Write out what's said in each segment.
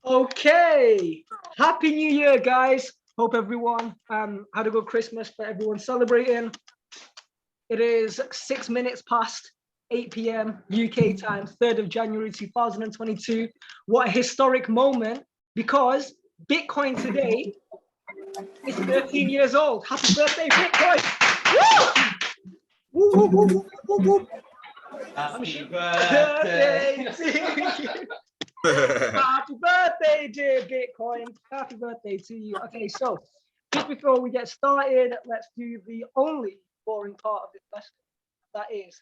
Okay, Happy New Year, guys. Hope everyone had a good Christmas for everyone celebrating. It is 6 minutes past 8 p.m. UK time, 3rd of January 2022. What a historic moment, because Bitcoin today is 13 years old. Happy birthday, Bitcoin! Woo! Woo, woo, woo, woo, woo. Happy birthday to you. Happy birthday, dear Bitcoin. Happy birthday to you. Okay, so just before we get started, let's do the only boring part of this lesson. That is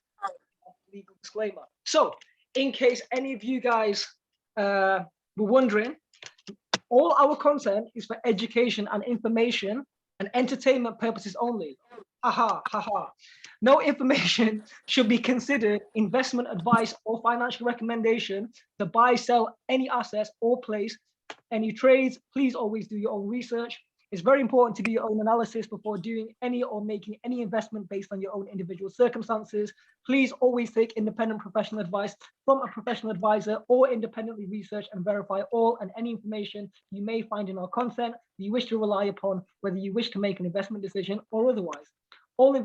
legal disclaimer. So, in case any of you guys were wondering, all our content is for education and information and entertainment purposes only. Haha, haha. No information should be considered investment advice or financial recommendation to buy, sell any assets or place any trades. Please always do your own research. It's very important to do your own analysis before doing any or making any investment based on your own individual circumstances. Please always take independent professional advice from a professional advisor or independently research and verify all and any information you may find in our content that you wish to rely upon, whether you wish to make an investment decision or otherwise. All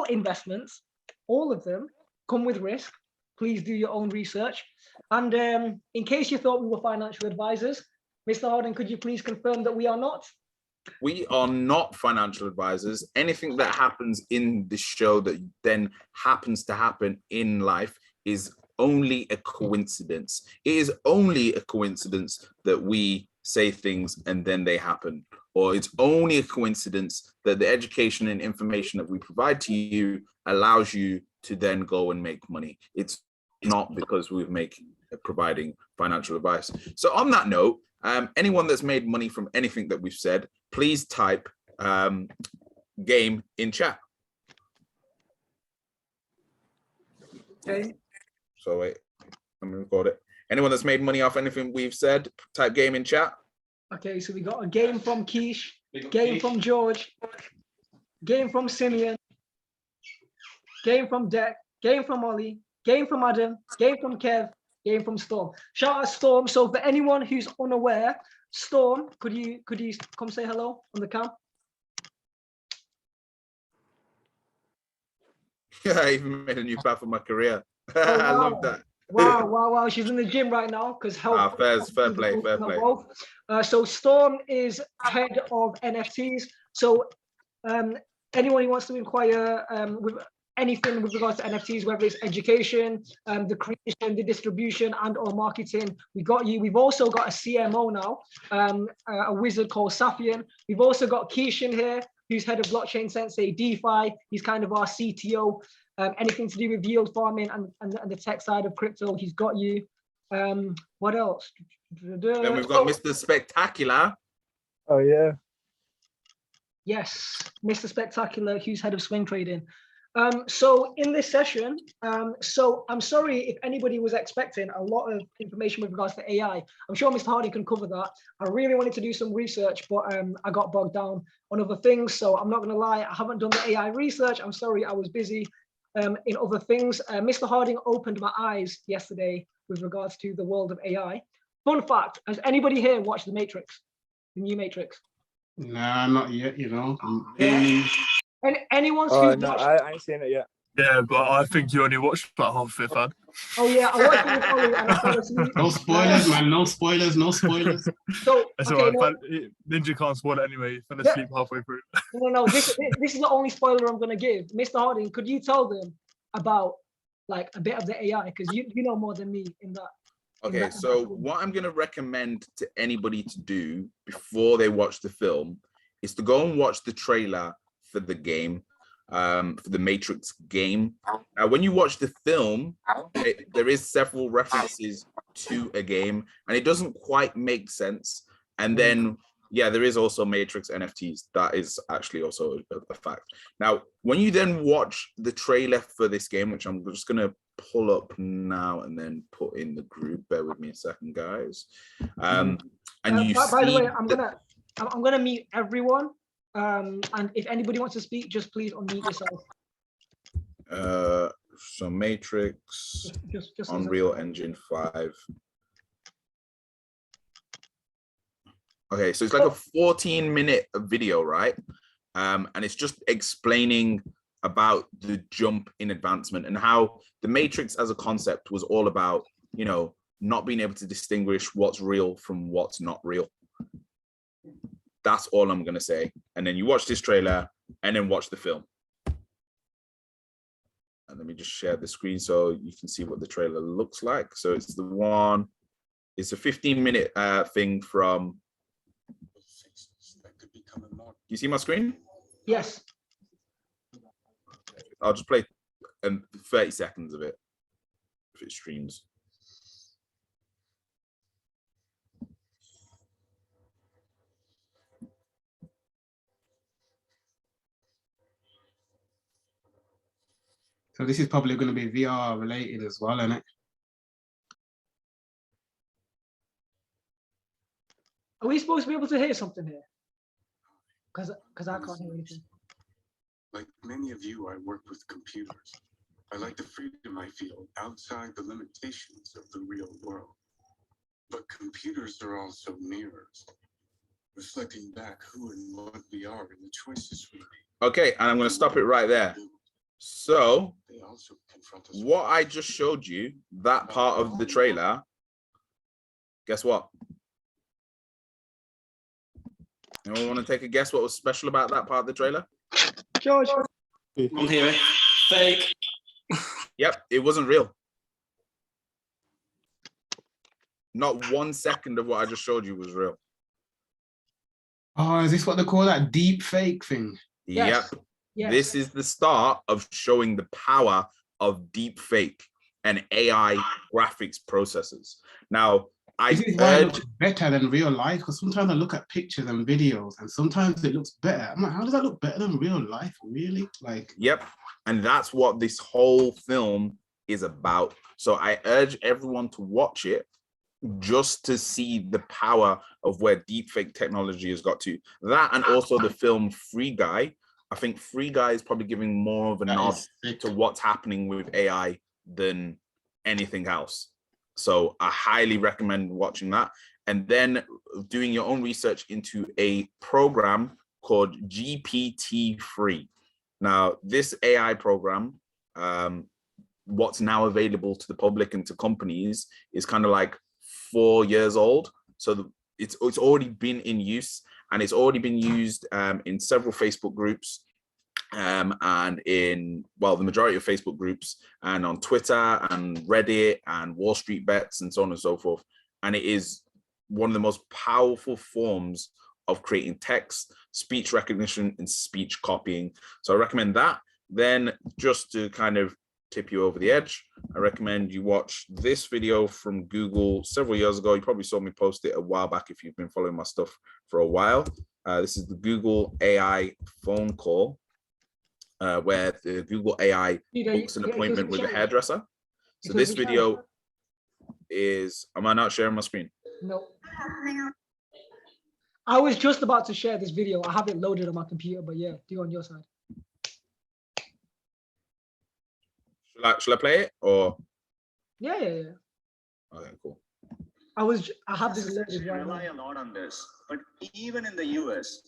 investments, all of them come with risk. Please do your own research. And in case you thought we were financial advisors, Mr. Harding, could you please confirm that we are not? We are not financial advisors. Anything that happens in the show that then happens to happen in life is only a coincidence. It is only a coincidence that we say things and then they happen. Or it's only a coincidence that the education and information that we provide to you allows you to then go and make money. It's not because we're providing financial advice. So on that note, anyone that's made money from anything that we've said, please type game in chat. Okay. So wait, let me record it. Anyone that's made money off anything we've said, type game in chat. Okay, so we got a game from Keish, game from George, game from Simeon, game from Deck, game from Ollie, game from Adam, game from Kev, game from Storm. Shout out Storm. So for anyone who's unaware, Storm, could you come say hello on the cam? Yeah, I even made a new path for my career. Oh, wow. I love that. Wow. She's in the gym right now because health. Fair play. So Storm is head of NFTs. So anyone who wants to inquire with anything with regards to NFTs, whether it's education, the creation, the distribution, and or marketing, we got you. We've also got a CMO now, a wizard called Safian. We've also got Keishan here, who's head of blockchain Sensei DeFi. He's kind of our CTO. Anything to do with yield farming and the tech side of crypto, he's got you. What else? Then we've got Mr. Spectacular. Oh yeah. Yes, Mr. Spectacular, who's head of swing trading. So in this session, so I'm sorry if anybody was expecting a lot of information with regards to AI. I'm sure Mr. Harding can cover that. I really wanted to do some research, but I got bogged down on other things. So I'm not gonna lie, I haven't done the AI research. I'm sorry, I was busy in other things. Mr. Harding opened my eyes yesterday with regards to the world of AI. Fun fact, has anybody here watched The Matrix, the new Matrix? Nah, not yet, you know. Yeah. And anyone's No, I ain't seen it yet. Yeah, but I think you only watched about half of it, man. Oh yeah, I watched it with Ollie and I fell asleep. No spoilers, man. No spoilers. So That's okay, all right. Ninja can't spoil it anyway. Fell asleep halfway through. No. This is the only spoiler I'm gonna give. Mr. Harding, could you tell them about like a bit of the AI, because you know more than me in that. Okay, so what I'm going to recommend to anybody to do before they watch the film is to go and watch the trailer for the game, for the Matrix game. Now, when you watch the film, there is several references to a game, and it doesn't quite make sense. And then, yeah, there is also Matrix NFTs. That is actually also a fact. Now, when you then watch the trailer for this game, which I'm just going to pull up now and then put in the group. Bear with me a second, guys. And you by the way, I'm gonna mute everyone. And if anybody wants to speak, just please unmute yourself. So Matrix, just Unreal Engine 5. Okay, so it's like a 14-minute video, right? And it's just explaining about the jump in advancement and how the Matrix as a concept was all about, you know, not being able to distinguish what's real from what's not real. That's all I'm going to say. And then you watch this trailer and then watch the film. And let me just share the screen so you can see what the trailer looks like. So it's the one, it's a 15-minute thing from, you see my screen? Yes. I'll just play 30 seconds of it if it streams. So this is probably going to be VR related as well, isn't it? Are we supposed to be able to hear something here? Because I can't hear anything. Like many of you, I work with computers. I like the freedom I feel outside the limitations of the real world. But computers are also mirrors, reflecting back who and what we are and the choices we make. Okay, and I'm going to stop it right there. So They also confront us what I just showed you, that part of the trailer, guess what? Anyone want to take a guess what was special about that part of the trailer? George. I'm hearing fake. Yep, it wasn't real. Not 1 second of what I just showed you was real. Oh, is this what they call that deep fake thing? Yes. Yep. Yes. This is the start of showing the power of deep fake and AI graphics processors. Now, I This is why it urge, looks better than real life, because sometimes I look at pictures and videos and sometimes it looks better. I'm like, how does that look better than real life? Really? Like, yep, and that's what this whole film is about. So I urge everyone to watch it just to see the power of where deepfake technology has got to. That and also the film Free Guy. I think Free Guy is probably giving more of a nod to what's happening with AI than anything else. So I highly recommend watching that and then doing your own research into a program called GPT-3. Now, this AI program, what's now available to the public and to companies is kind of like 4 years old. So it's already been in use and it's already been used in several Facebook groups and in, well, the majority of Facebook groups and on Twitter and Reddit and Wall Street Bets and so on and so forth. And it is one of the most powerful forms of creating text, speech recognition, and speech copying. So I recommend that. Then just to kind of tip you over the edge, I recommend you watch this video from Google several years ago. You probably saw me post it a while back if you've been following my stuff for a while. This is the Google AI phone call where the Google AI books an appointment with a hairdresser. So this video is, am I not sharing my screen? No. I was just about to share this video. I have it loaded on my computer, but yeah, do on your side. Should I play it or? Yeah. Okay, cool. I have this loaded right rely now. a lot on this, but even in the US,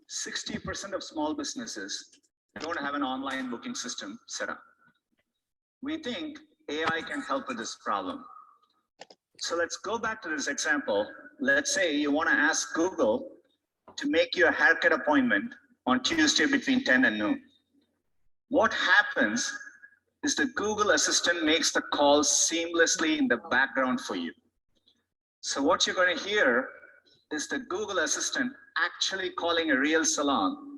60% of small businesses don't have an online booking system set up. We think AI can help with this problem. So let's go back to this example. Let's say you want to ask Google to make you a haircut appointment on Tuesday between 10 and noon. What happens is the Google Assistant makes the call seamlessly in the background for you. So what you're going to hear is the Google Assistant actually calling a real salon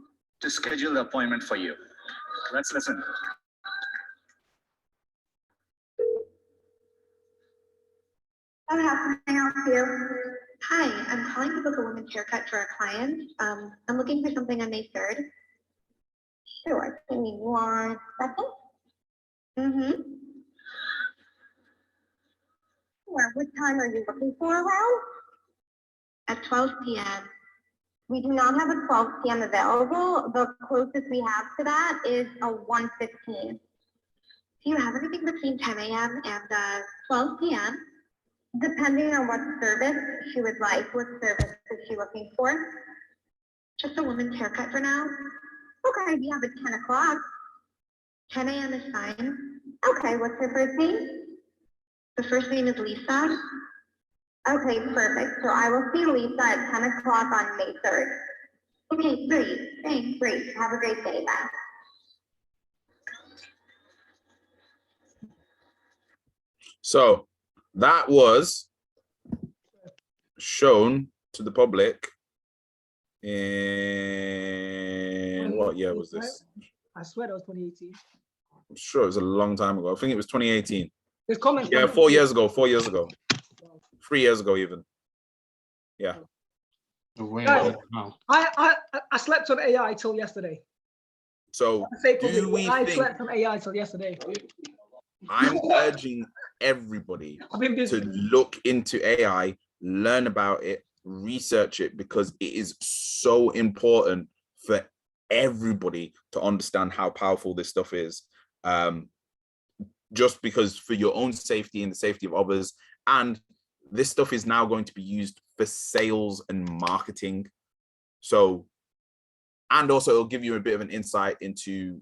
to schedule the appointment for you. Let's listen. How can I help you? Hi, I'm calling to book a women's haircut for a client. I'm looking for something on May 3rd. Sure, give me 1 second. Sure, what time are you looking for around? At 12 p.m. We do not have a 12 p.m. available. The closest we have to that is a 1:15. Do you have anything between 10 a.m. and 12 p.m.? Depending on what service she would like, what service is she looking for? Just a woman's haircut for now. Okay, we have at 10 o'clock. 10 a.m. is fine. Okay, what's her first name? The first name is Lisa. Okay, perfect. So I will see Lisa at 10 o'clock on May 3rd. Okay, great. Thanks, great. Have a great day. Bye. So that was shown to the public in what year was this? I swear that was 2018. I'm sure it was a long time ago. I think it was 2018. There's comments. Yeah, 4 years ago, 4 years ago. 3 years ago even. Yeah. Guys, I slept on AI till yesterday. So do we I think, slept on AI till yesterday. I'm urging everybody I've been busy. to look into AI, learn about it, research it, because it is so important for everybody to understand how powerful this stuff is. Just because for your own safety and the safety of others. And this stuff is now going to be used for sales and marketing. So, and also it'll give you a bit of an insight into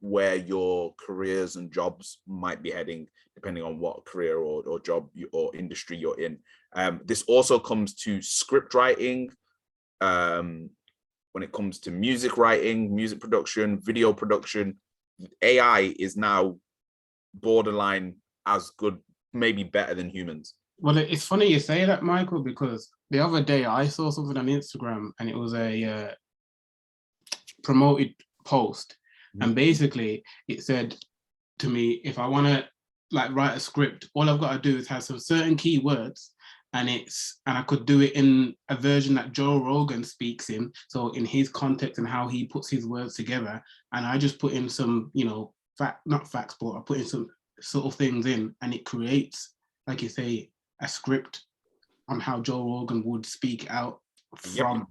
where your careers and jobs might be heading, depending on what career or job or industry you're in. This also comes to script writing, when it comes to music writing, music production, video production. AI is now borderline as good, maybe better than humans. Well, it's funny you say that, Michael, because the other day I saw something on Instagram and it was a promoted post. And basically it said to me, if I want to like write a script, all I've got to do is have some certain keywords, and I could do it in a version that Joe Rogan speaks in. So in his context and how he puts his words together. And I just put in some, you know, not facts, but I put in some sort of things in, and it creates, like you say, a script on how Joe Rogan would speak out from. Yep.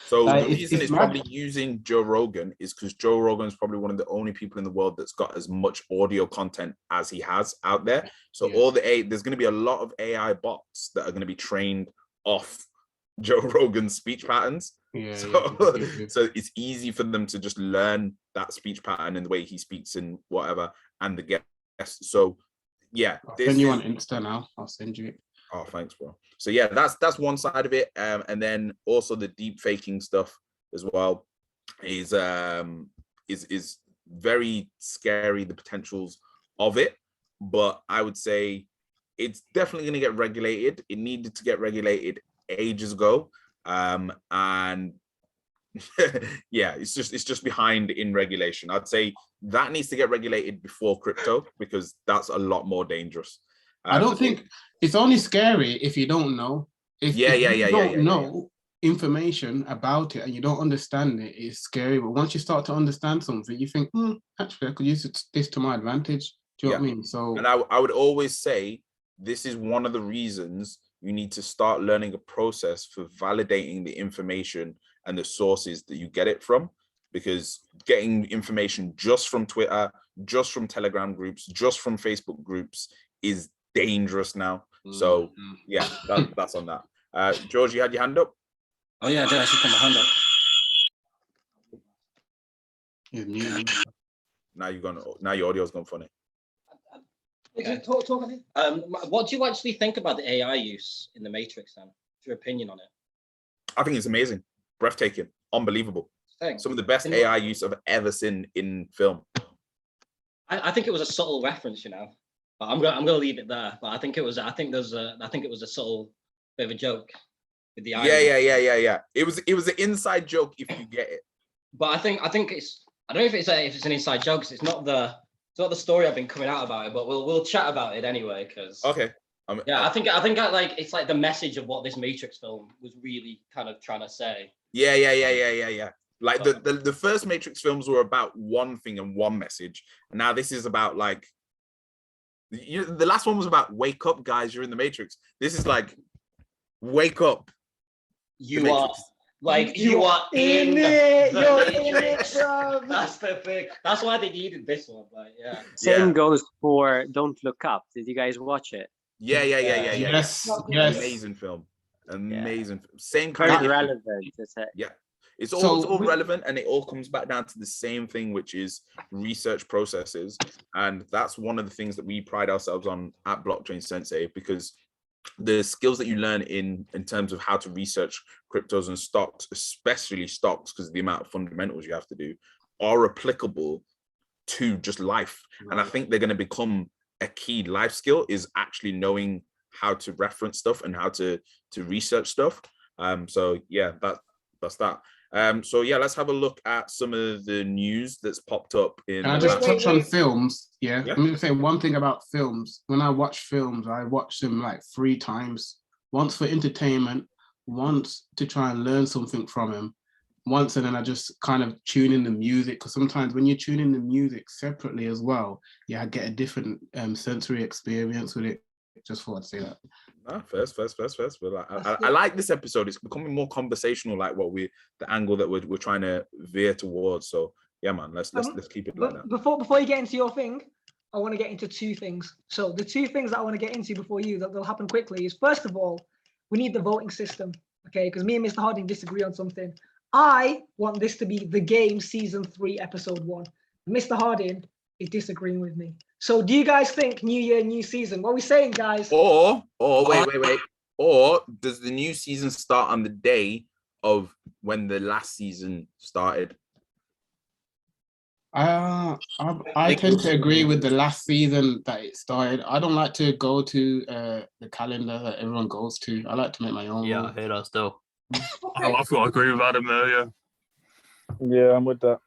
So the reason it's mad. probably using Joe Rogan is because Joe Rogan is probably one of the only people in the world that's got as much audio content as he has out there. So there's going to be a lot of AI bots that are going to be trained off Joe Rogan's speech patterns. So it's easy for them to just learn that speech pattern and the way he speaks and whatever, and the guests. So yeah, I'll send you on Insta now. I'll send you it. Oh, thanks, bro. So yeah, that's one side of it, and then also the deep faking stuff as well is very scary, the potentials of it. But I would say it's definitely going to get regulated. It needed to get regulated ages ago, and yeah, it's just behind in regulation. I'd say that needs to get regulated before crypto, because that's a lot more dangerous. I don't think it's only scary if you don't know. If you don't know information about it and you don't understand it, it's scary. But once you start to understand something, you think, actually, I could use this to my advantage. Do you know what I mean? So, and I would always say this is one of the reasons you need to start learning a process for validating the information and the sources that you get it from, because getting information just from Twitter, just from Telegram groups, just from Facebook groups is dangerous now. So yeah, that's on that. George, you had your hand up? Oh yeah, I did actually put my hand up. Now your audio's gone funny. Okay. What do you actually think about the AI use in the Matrix then? What's your opinion on it? I think it's amazing, breathtaking, unbelievable. Thanks. Some of the best AI use I've ever seen in film. I think it was a subtle reference, you know. But I'm gonna leave it there. But I think it was a subtle bit of a joke with the Yeah. It was an inside joke if you get it. But I think it's, I don't know if it's an inside joke, because it's not the story I've been coming out about it. But we'll chat about it anyway, because okay. I think it's like the message of what this Matrix film was really kind of trying to say. Yeah. Like the first Matrix films were about one thing and one message, and now this is about like, the last one was about wake up, guys, you're in the Matrix. This is like, wake up. You are in it. You're in it, bro. That's the thing. That's why they needed this one. But yeah. Same goes for Don't Look Up. Did you guys watch it? Yeah. Yes, yes. Amazing film. Amazing. Same kind Very of relevant. Is it? Yeah. It's So all we- relevant, and it all comes back down to the same thing, which is research processes. And that's one of the things that we pride ourselves on at Blockchain Sensei, because the skills that you learn in terms of how to research cryptos and stocks, especially stocks, because of the amount of fundamentals you have to do, are applicable to just life. And I think they're going to become a key life skill, is actually knowing how to reference stuff and how to research stuff. So yeah, that's that. So yeah, let's have a look at some of the news that's popped up in. Can I the just last- touch on films? Yeah. Yeah. Let me say one thing about films. When I watch films, I watch them like 3 times. Once for entertainment, once to try and learn something from them, once, and then I just kind of tune in the music, because sometimes when you tune in the music separately as well, I get a different sensory experience with it. Just thought I'd say that. First. But I like this episode. It's becoming more conversational, like the angle that we're trying to veer towards. So yeah, man, let's keep it like that. Before you get into your thing, I want to get into 2 things. So the 2 things that I want to get into before you, that will happen quickly, is first of all, we need the voting system, okay? Because me and Mr. Harding disagree on something. I want this to be The Game Season 3, Episode 1. Mr. Harding is disagreeing with me. So do you guys think new year, new season? What are we saying, guys? Or wait. Or does the new season start on the day of when the last season started? I tend to agree with the last season that it started. I don't like to go to the calendar that everyone goes to. I like to make my own. Yeah, I hear that still. I've got to agree with Adam there, yeah. Yeah, I'm with that.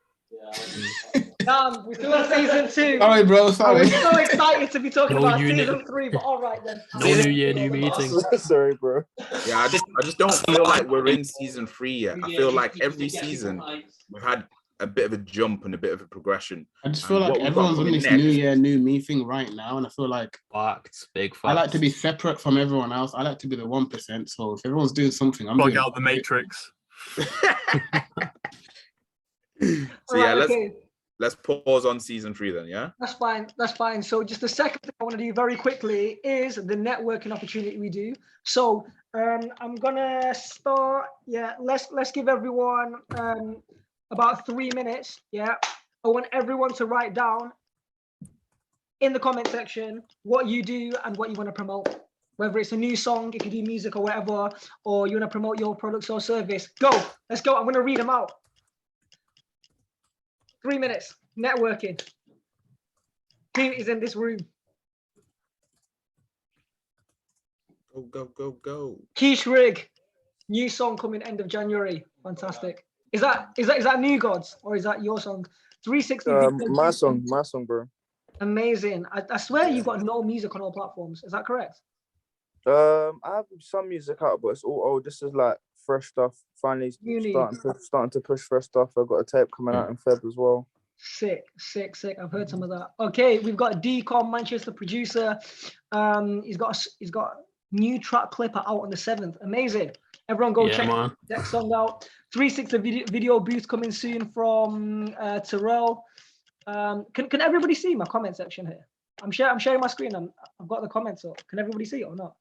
Damn, we're still on season 2. Sorry, bro. Sorry. I'm so excited to be talking No about unit. season 3, but all right then. No new year, new meeting. Sorry, bro. Yeah, I just don't feel like we're in season 3 yet. I feel like every season we've had a bit of a jump and a bit of a progression. I just feel And like what we've got everyone's on coming this next- new year, new me thing right now, and I feel like Facts, big facts. I like to be separate from everyone else. I like to be the 1%. So if everyone's doing something, I'm Bug doing out the Matrix. So yeah, okay. let's pause on season 3 then, yeah? That's fine. So just the second thing I want to do very quickly is the networking opportunity we do. So I'm gonna start. Yeah, let's give everyone about 3 minutes. Yeah, I want everyone to write down in the comment section what you do and what you want to promote. Whether it's a new song, if you do music or whatever, or you want to promote your products or service. Go, let's go. I'm gonna read them out. 3 minutes. Networking. Who is in this room? Go. Keish Rig. New song coming end of January. Fantastic. Is that New Gods or is that your song? 360. My song, bro. Amazing. I swear you've got no music on all platforms. Is that correct? I have some music out, but it's all old. This is like fresh stuff. Finally starting to push fresh stuff. I've got a tape coming out in Feb as well. Sick. I've heard some of that. Okay, we've got Decom, Manchester producer. He's got new track clip out on the 7th. Amazing. Everyone go check that song out. 360 video booth coming soon from Terrell. Can everybody see my comment section here? I'm sharing my screen. I've got the comments up. Can everybody see it or not?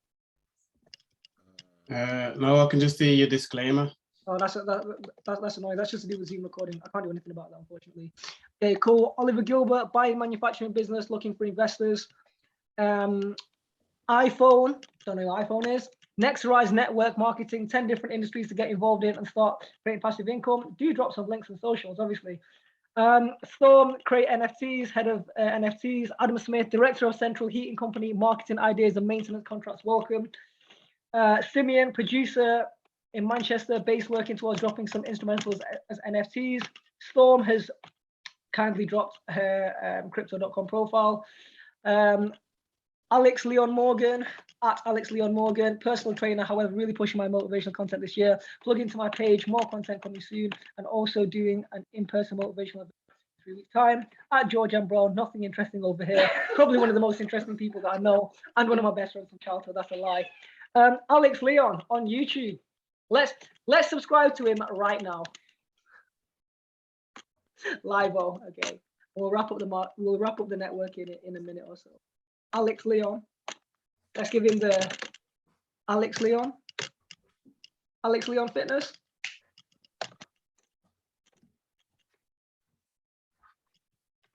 No, I can just see your disclaimer. Oh, that's annoying. That's just to do with Zoom recording. I can't do anything about that, unfortunately. Okay, cool. Oliver Gilbert, buying manufacturing business, looking for investors. iPhone, don't know what iPhone is. Next Rise Network Marketing, 10 different industries to get involved in and start creating passive income. Do drop some links and socials, obviously. Storm, create NFTs, head of NFTs. Adam Smith, director of Central Heating Company, marketing ideas and maintenance contracts. Welcome. Simeon, producer in Manchester, based working towards dropping some instrumentals as NFTs. Storm has kindly dropped her crypto.com profile. Alex Leon Morgan, at Alex Leon Morgan, personal trainer, however, really pushing my motivational content this year. Plug into my page, more content coming soon, and also doing an in-person motivational event in 3 weeks' time. At George M. Brown, nothing interesting over here. Probably one of the most interesting people that I know, and one of my best friends from childhood, that's a lie. Alex Leon on YouTube. Let's subscribe to him right now. Live-o, okay. We'll wrap up the network in a minute or so. Alex Leon. Let's give him the Alex Leon Fitness.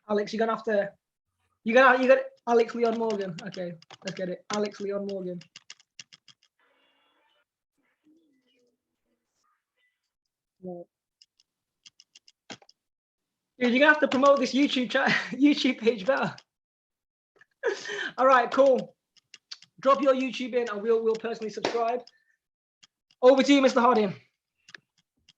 Alex, you're gonna have to, you got Alex Leon Morgan. Okay, let's get it. Alex Leon Morgan. Dude, you're gonna have to promote this YouTube page better. All right, cool. Drop your YouTube in and we'll personally subscribe. Over to you, Mr. Harding.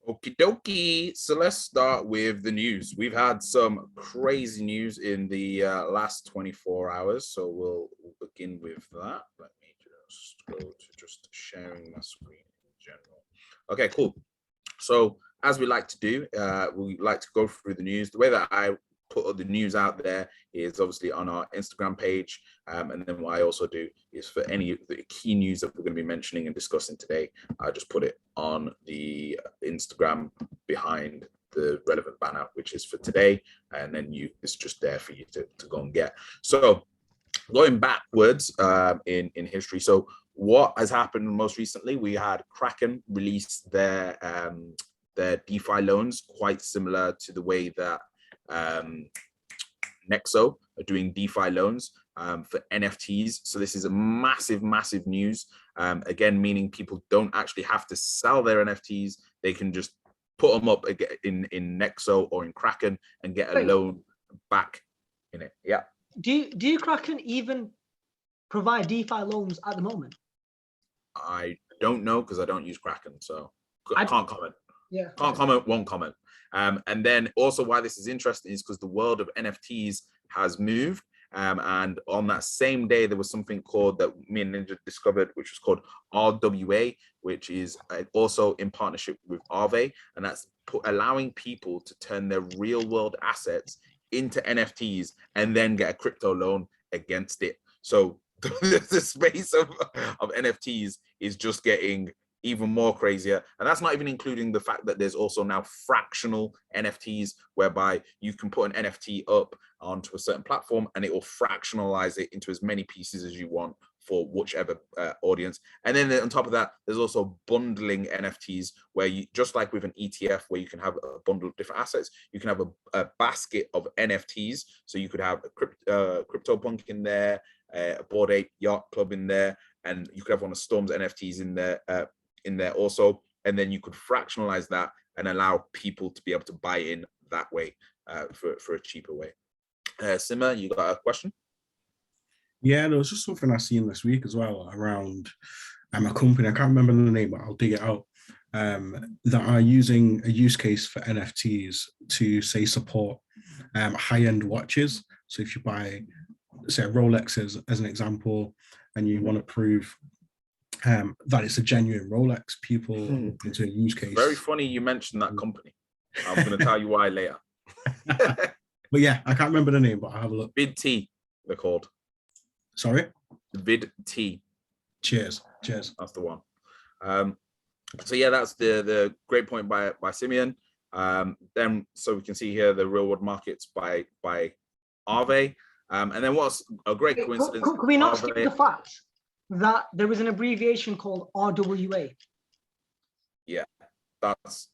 Okie dokie. So let's start with the news. We've had some crazy news in the last 24 hours. So we'll begin with that. Let me just go to just sharing my screen in general. Okay, cool. So as we like to do, we like to go through the news. The way that I put the news out there is obviously on our Instagram page. And then what I also do is for any of the key news that we're going to be mentioning and discussing today, I just put it on the Instagram behind the relevant banner, which is for today. And then it's just there for you to go and get. So going backwards in history. So what has happened most recently, we had Kraken release their DeFi loans, quite similar to the way that Nexo are doing DeFi loans for NFTs. So this is a massive news. Again, meaning people don't actually have to sell their NFTs. They can just put them up in Nexo or in Kraken and get a loan back in it. Yeah. Do Kraken even provide DeFi loans at the moment? I don't know because I don't use Kraken, so I can't comment. Yeah. Can't comment, won't comment. And then also why this is interesting is because the world of NFTs has moved. And on that same day, there was something called that me and Ninja discovered, which was called RWA, which is also in partnership with Aave. And that's allowing people to turn their real world assets into NFTs and then get a crypto loan against it. So the space of NFTs is just getting even more crazier. And that's not even including the fact that there's also now fractional NFTs, whereby you can put an NFT up onto a certain platform and it will fractionalize it into as many pieces as you want for whichever audience. And then on top of that, there's also bundling NFTs where you, just like with an ETF where you can have a bundle of different assets, you can have a basket of NFTs. So you could have a CryptoPunk in there, a Bored Ape Yacht Club in there, and you could have one of Storm's NFTs in there also, and then you could fractionalize that and allow people to be able to buy in that way for a cheaper way. Sima, you got a question? Yeah, there was just something I seen this week as well around a company, I can't remember the name, but I'll dig it out, that are using a use case for NFTs to say support high-end watches. So if you buy, say, a Rolex as an example, and you want to prove that it's a genuine Rolex, people into a use case. Very funny you mentioned that company. I'm going to tell you why later. But yeah, I can't remember the name, but I'll have a look. VidT, they're called. Sorry? VidT. Cheers. That's the one. So yeah, that's the great point by Simeon. Then so we can see here the real world markets by Aave. And then what's a great coincidence? Could we not skip the fact that there was an abbreviation called RWA? Yeah, that's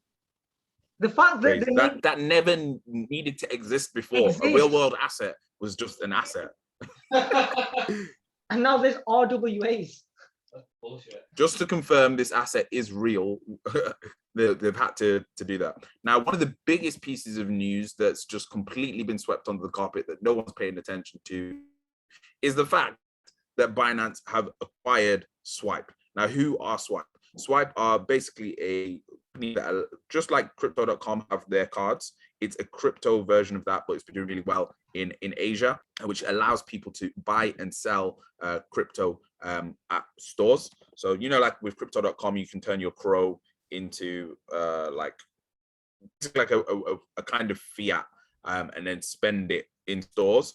the fact that that never needed to exist before. A real world asset was just an asset. And now there's RWAs. That's bullshit. Just to confirm this asset is real, they've had to do that. Now, one of the biggest pieces of news that's just completely been swept under the carpet that no one's paying attention to is the fact that Binance have acquired Swipe. Now, who are Swipe? Swipe are basically a company that, just like Crypto.com have their cards, it's a crypto version of that, but it's been doing really well in Asia, which allows people to buy and sell crypto at stores. So, you know, like with Crypto.com, you can turn your Crow into like a kind of fiat and then spend it in stores.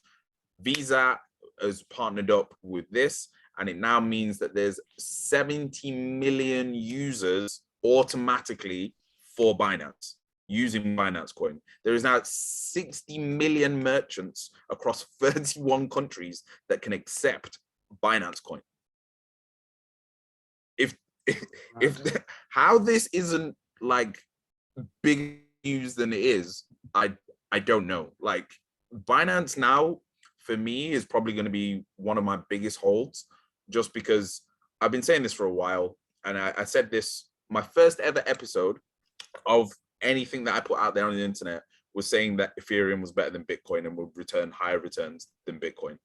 Visa has partnered up with this, and it now means that there's 70 million users automatically for Binance using Binance Coin. There is now 60 million merchants across 31 countries that can accept Binance Coin. How this isn't like bigger news than it is, I don't know. Like Binance now, for me, is probably going to be one of my biggest holds, just because I've been saying this for a while, and I said this, my first ever episode of anything that I put out there on the internet was saying that Ethereum was better than Bitcoin and would return higher returns than Bitcoin.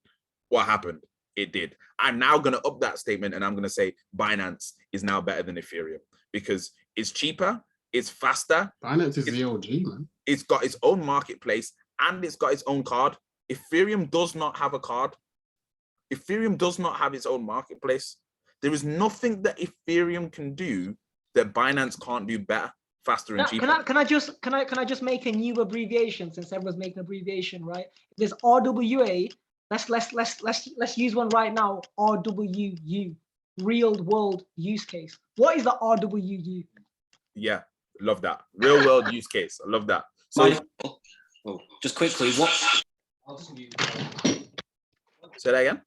What happened? It did. I'm now going to up that statement, and I'm going to say Binance is now better than Ethereum because it's cheaper, it's faster. Binance is the OG, man. It's got its own marketplace and it's got its own card. Ethereum does not have a card. Ethereum does not have its own marketplace. There is nothing that Ethereum can do that Binance can't do better, faster, and cheaper. Can I just make a new abbreviation, since everyone's making abbreviation, right? There's RWA. Let's use one right now. RWU, real world use case. What is the RWU? Yeah, love that. Real world use case. I love that. So just quickly, what? Say that again.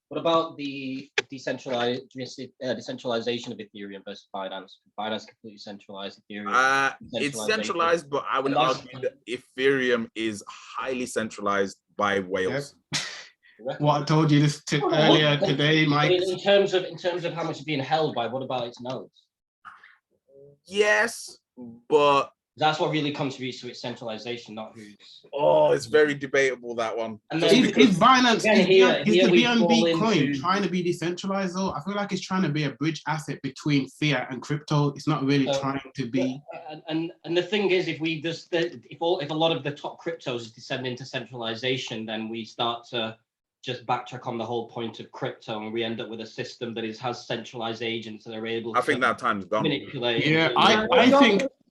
What about the decentralization of Ethereum versus Binance? Binance completely centralized. Ethereum. It's centralized, but I would argue that Ethereum is highly centralized by whales. Yep. What I told you this earlier today, Mike. In terms of how much is being held by, what about its nodes? Yes, but that's what really contributes to its centralization, not who's. Oh, it's very debatable, that one. And then, is Binance, is the BNB coin trying to be decentralized though? I feel like it's trying to be a bridge asset between fiat and crypto. It's not really trying to be. And the thing is, if a lot of the top cryptos descend into centralization, then we start to just backtrack on the whole point of crypto, and we end up with a system that has centralized agents that are able. I think that time's gone. Manipulate. Yeah,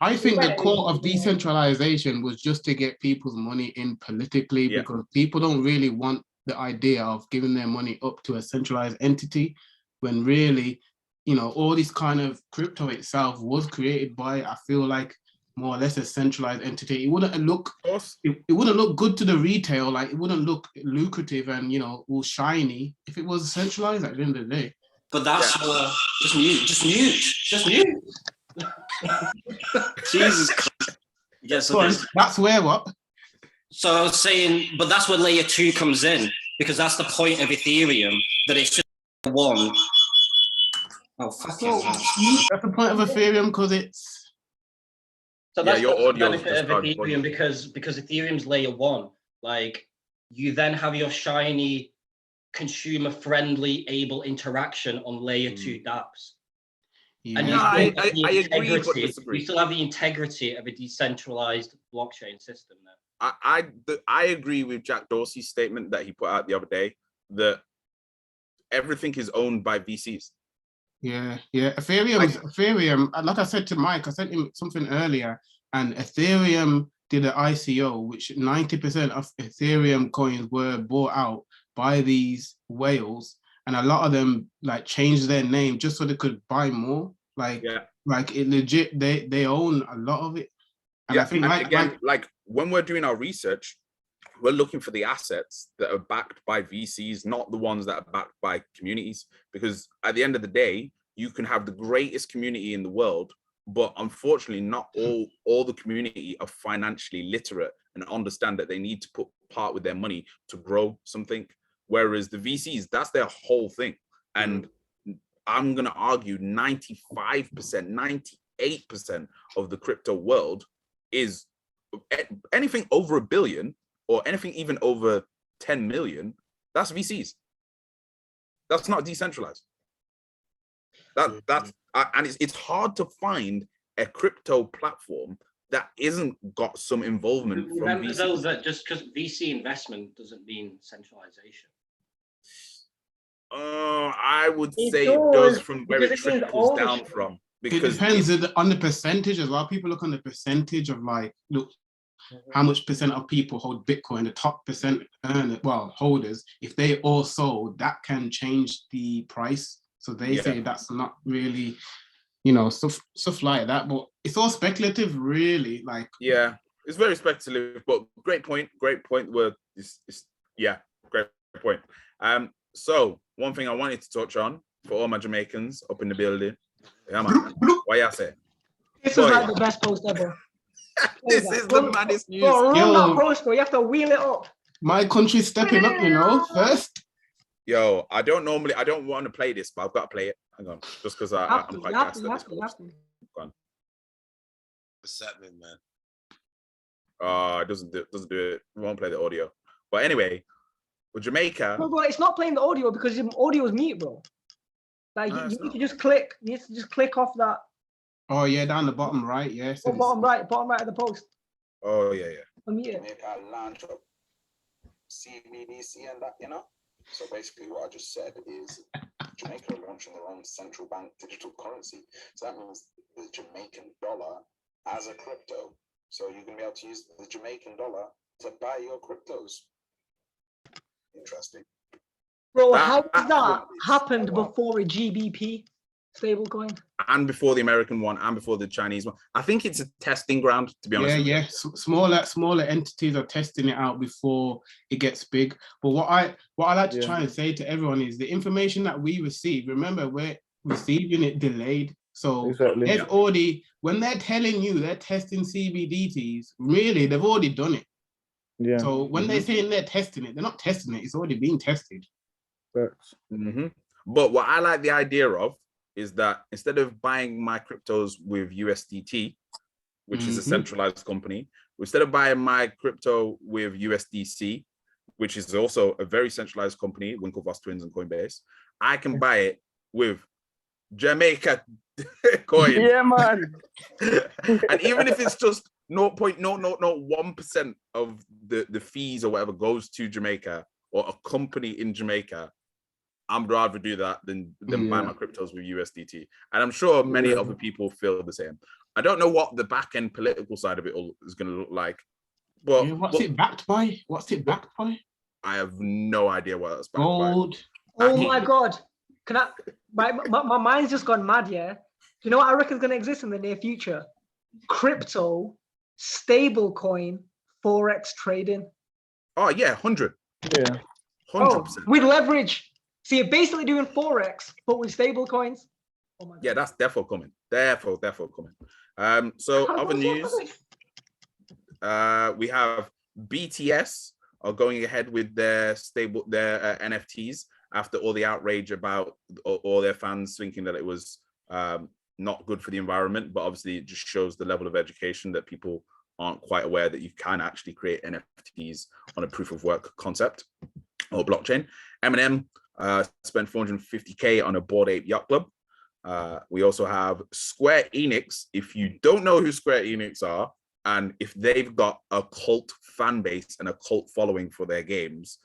I think the core of decentralization was just to get people's money in politically, because people don't really want the idea of giving their money up to a centralized entity, when really, you know, all this kind of crypto itself was created by, I feel like, more or less a centralized entity. It wouldn't look good to the retail, like it wouldn't look lucrative and, you know, all shiny if it was centralized at the end of the day. But that's just mute. Jesus Christ. Yeah, so that's where what? So I was saying, but that's where layer 2 comes in, because that's the point of Ethereum, that it's just one. Oh, fuck it. That's the point of Ethereum, because it's. So that's the benefit of Ethereum, because Ethereum's layer 1. Like, you then have your shiny, consumer-friendly, able interaction on layer 2 dapps. Yeah. And I agree, but disagree. You still have the integrity of a decentralized blockchain system there. I agree with Jack Dorsey's statement that he put out the other day, that everything is owned by VCs. Yeah. Ethereum, like I said to Mike, I sent him something earlier, and Ethereum did an ICO, which 90% of Ethereum coins were bought out by these whales, and a lot of them like changed their name just so they could buy more. Like it legit, they own a lot of it. And I think like when we're doing our research, we're looking for the assets that are backed by VCs, not the ones that are backed by communities. Because at the end of the day, you can have the greatest community in the world, but unfortunately, not all the community are financially literate and understand that they need to put part with their money to grow something. Whereas the VCs, that's their whole thing. And I'm going to argue 95%, 98% of the crypto world is anything over $1 billion or anything even over 10 million. That's VCs. That's not decentralized. And it's hard to find a crypto platform that isn't got some involvement from Remember VCs. though, that just because VC investment doesn't mean centralization. I would say it does from where it trickles down from. Because it depends on the percentage as well. People look on the percentage of like, look, how much percent of people hold Bitcoin, the top percent holders, if they all sold, that can change the price. So they say that's not really, you know, stuff like that. But it's all speculative, really. Like, yeah, it's very speculative, but great point. Great point. Great point. So one thing I wanted to touch on for all my Jamaicans up in the building. Yeah, man. What y'all say? This Boy. is like the best post ever. This is the maddest news. Bro, run Yo. that post, bro. You have to wheel it up. My country's stepping up, you know, first. Yo, I don't want to play this, but I've got to play it. Hang on, just because I'm quite gassed at this post. Go on. What's happening, man? It doesn't do it. We won't play the audio. But anyway, with Jamaica. No, bro, it's not playing the audio because the audio is mute, bro. Like you need to just click. You need to just click off that. Oh yeah, down the bottom right. Yeah. Oh, bottom right of the post. Oh yeah. Unmute it. Made a launch of CBDC and that, you know. So basically, what I just said is Jamaica are launching their own central bank digital currency. So that means the Jamaican dollar as a crypto. So you're gonna be able to use the Jamaican dollar to buy your cryptos. Interesting. Bro, how has that happened before a GBP stablecoin? And before the American one, and before the Chinese one. I think it's a testing ground, to be honest. Yeah. Smaller entities are testing it out before it gets big. But what I like to try and say to everyone is the information that we receive. Remember, we're receiving it delayed. So they've already, when they're telling you they're testing CBDTs, really they've already done it. Yeah. So when they're saying they're testing it, they're not testing it. It's already being tested. But what I like the idea of is that instead of buying my cryptos with USDT, which is a centralized company, instead of buying my crypto with USDC, which is also a very centralized company, Winklevoss Twins and Coinbase, I can buy it with Jamaica coin. Yeah, man. And even if it's just 0.0001% of the fees or whatever goes to Jamaica or a company in Jamaica, I'm rather do that than buy my cryptos with USDT. And I'm sure many other people feel the same. I don't know what the back end political side of it all is going to look like. But what's it backed by? I have no idea what it's backed Gold. by. Oh my God. Can I, my mind's just gone mad, yeah? You know what I reckon is going to exist in the near future? Crypto, stablecoin, Forex trading. Oh yeah, 100. Yeah. 100%. With leverage. So you're basically doing Forex, but with stable coins. Oh my God. Yeah, that's defo coming. Defo coming. So other news, we have BTS are going ahead with their NFTs after all the outrage about all their fans thinking that it was not good for the environment. But obviously it just shows the level of education that people aren't quite aware that you can actually create NFTs on a proof of work concept or blockchain. Eminem spent 450K on a Bored Ape Yacht Club. We also have Square Enix. If you don't know who Square Enix are, and if they've got a cult fan base and a cult following for their games,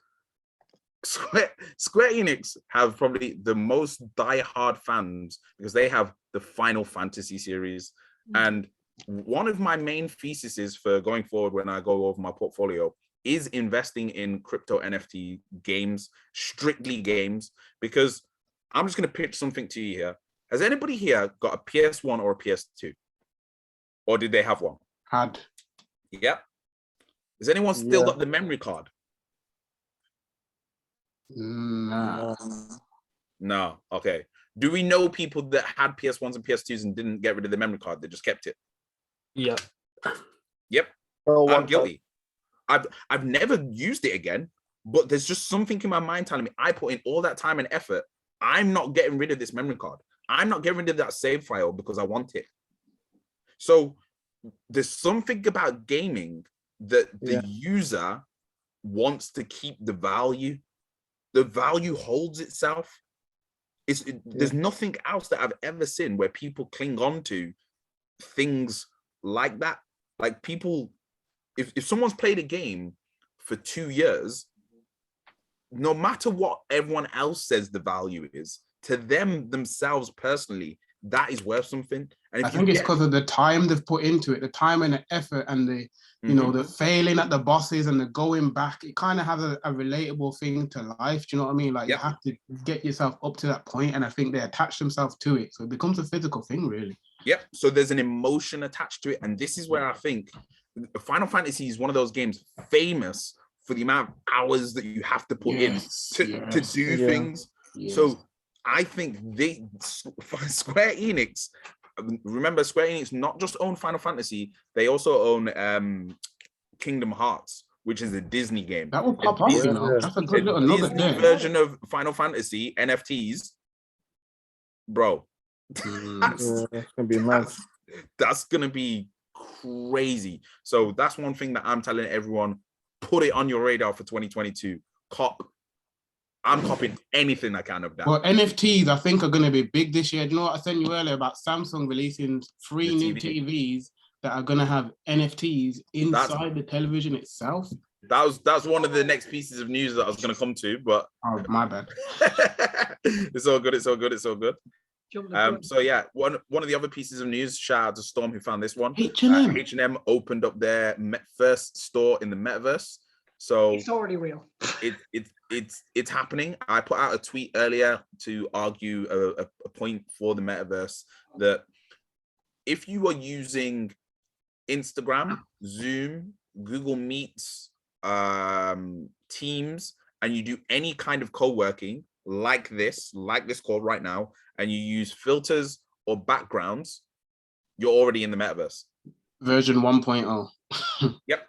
Square Enix have probably the most die-hard fans because they have the Final Fantasy series. And one of my main theses for going forward when I go over my portfolio is investing in crypto NFT games, strictly games, because I'm just going to pitch something to you here. Has anybody here got a PS1 or a PS2? Or did they have one? Had. Yep. Has anyone still got the memory card? Nah. No. Okay. Do we know people that had PS1s and PS2s and didn't get rid of the memory card? They just kept it. Yeah. Yep. I'm guilty. I've never used it again, but there's just something in my mind telling me I put in all that time and effort. I'm not getting rid of this memory card. I'm not getting rid of that save file because I want it. So there's something about gaming that the user wants to keep the value. The value holds itself. There's nothing else that I've ever seen where people cling on to things like that. Like people, if someone's played a game for 2 years, no matter what everyone else says the value is, to them themselves personally, that is worth something. And I think it's because of the time they've put into it, the time and the effort and the, you know, the failing at the bosses and the going back. It kind of has a relatable thing to life. Do you know what I mean? Like you have to get yourself up to that point, and I think they attach themselves to it. So it becomes a physical thing, really. Yep. So there's an emotion attached to it. And this is where I think Final Fantasy is one of those games famous for the amount of hours that you have to put in to do things. So I think Square Enix, remember Square Enix not just own Final Fantasy, they also own Kingdom Hearts, which is a Disney game. That will pop off, you know. That's a good little nugget Disney there. version of Final Fantasy NFTs, bro. That's gonna be mad. That's gonna be crazy. So that's one thing that I'm telling everyone: put it on your radar for 2022. I'm copying anything I can of that. Well, NFTs, I think, are going to be big this year. Do you know what I sent you earlier about Samsung releasing 3 new TVs that are going to have NFTs inside the television itself? That's one of the next pieces of news that I was going to come to, but oh, my bad. It's all good. It's all good. It's all good. So yeah, one of the other pieces of news. Shout out to Storm who found this one. H&M. H&M opened up their first store in the metaverse. So it's already real. It's happening. I put out a tweet earlier to argue a point for the metaverse that if you are using Instagram, Zoom, Google Meets, Teams, and you do any kind of co-working like this call right now, and you use filters or backgrounds, you're already in the metaverse. Version 1.0. Yep.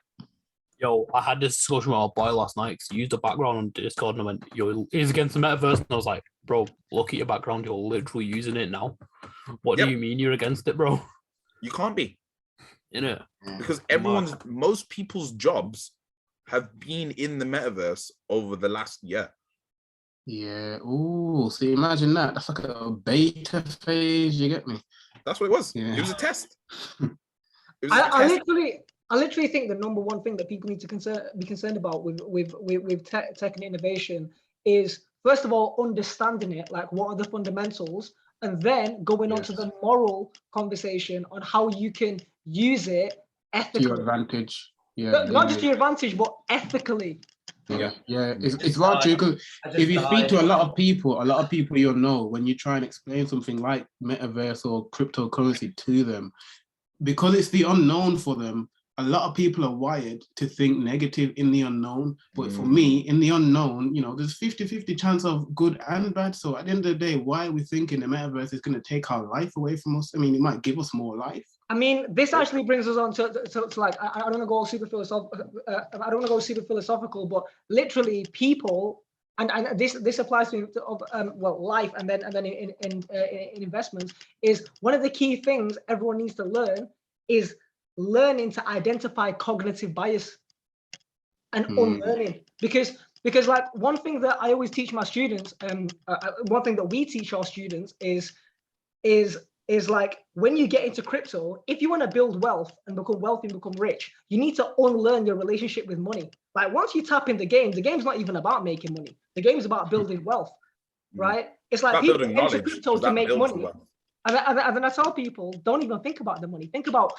Yo, I had this discussion with our boy last night because he used the background on Discord and I went, yo, he's against the metaverse. And I was like, bro, look at your background. You're literally using it now. What do you mean you're against it, bro? You can't be. Innit? Because most people's jobs have been in the metaverse over the last year. Yeah. Ooh, see, imagine that. That's like a beta phase. You get me? That's what it was. Yeah. It was a test. I literally think the number one thing that people need to be concerned about with tech and innovation is, first of all, understanding it, like what are the fundamentals, and then going on to the moral conversation on how you can use it ethically. To your advantage. Yeah. Not just to your advantage, but ethically. Yeah, it's about you, because if you speak to a lot of people you'll know, when you try and explain something like metaverse or cryptocurrency to them, because it's the unknown for them, a lot of people are wired to think negative in the unknown. But for me, in the unknown, you know, there's 50-50 chance of good and bad. So at the end of the day, why are we thinking the metaverse is going to take our life away from us? I mean, it might give us more life. I mean, this actually brings us on to like, I don't want to go super philosophical. I don't want to go super philosophical, but literally people, and this applies to life, and then in investments, is one of the key things everyone needs to learn is learning to identify cognitive bias and unlearning, because like one thing that I always teach my students, one thing that we teach our students is like, when you get into crypto, if you want to build wealth and become wealthy and become rich, you need to unlearn your relationship with money. Like once you tap in the game's not even about making money. The game's about building wealth, right? It's like people get into crypto to make money. And then I tell people, don't even think about the money. Think about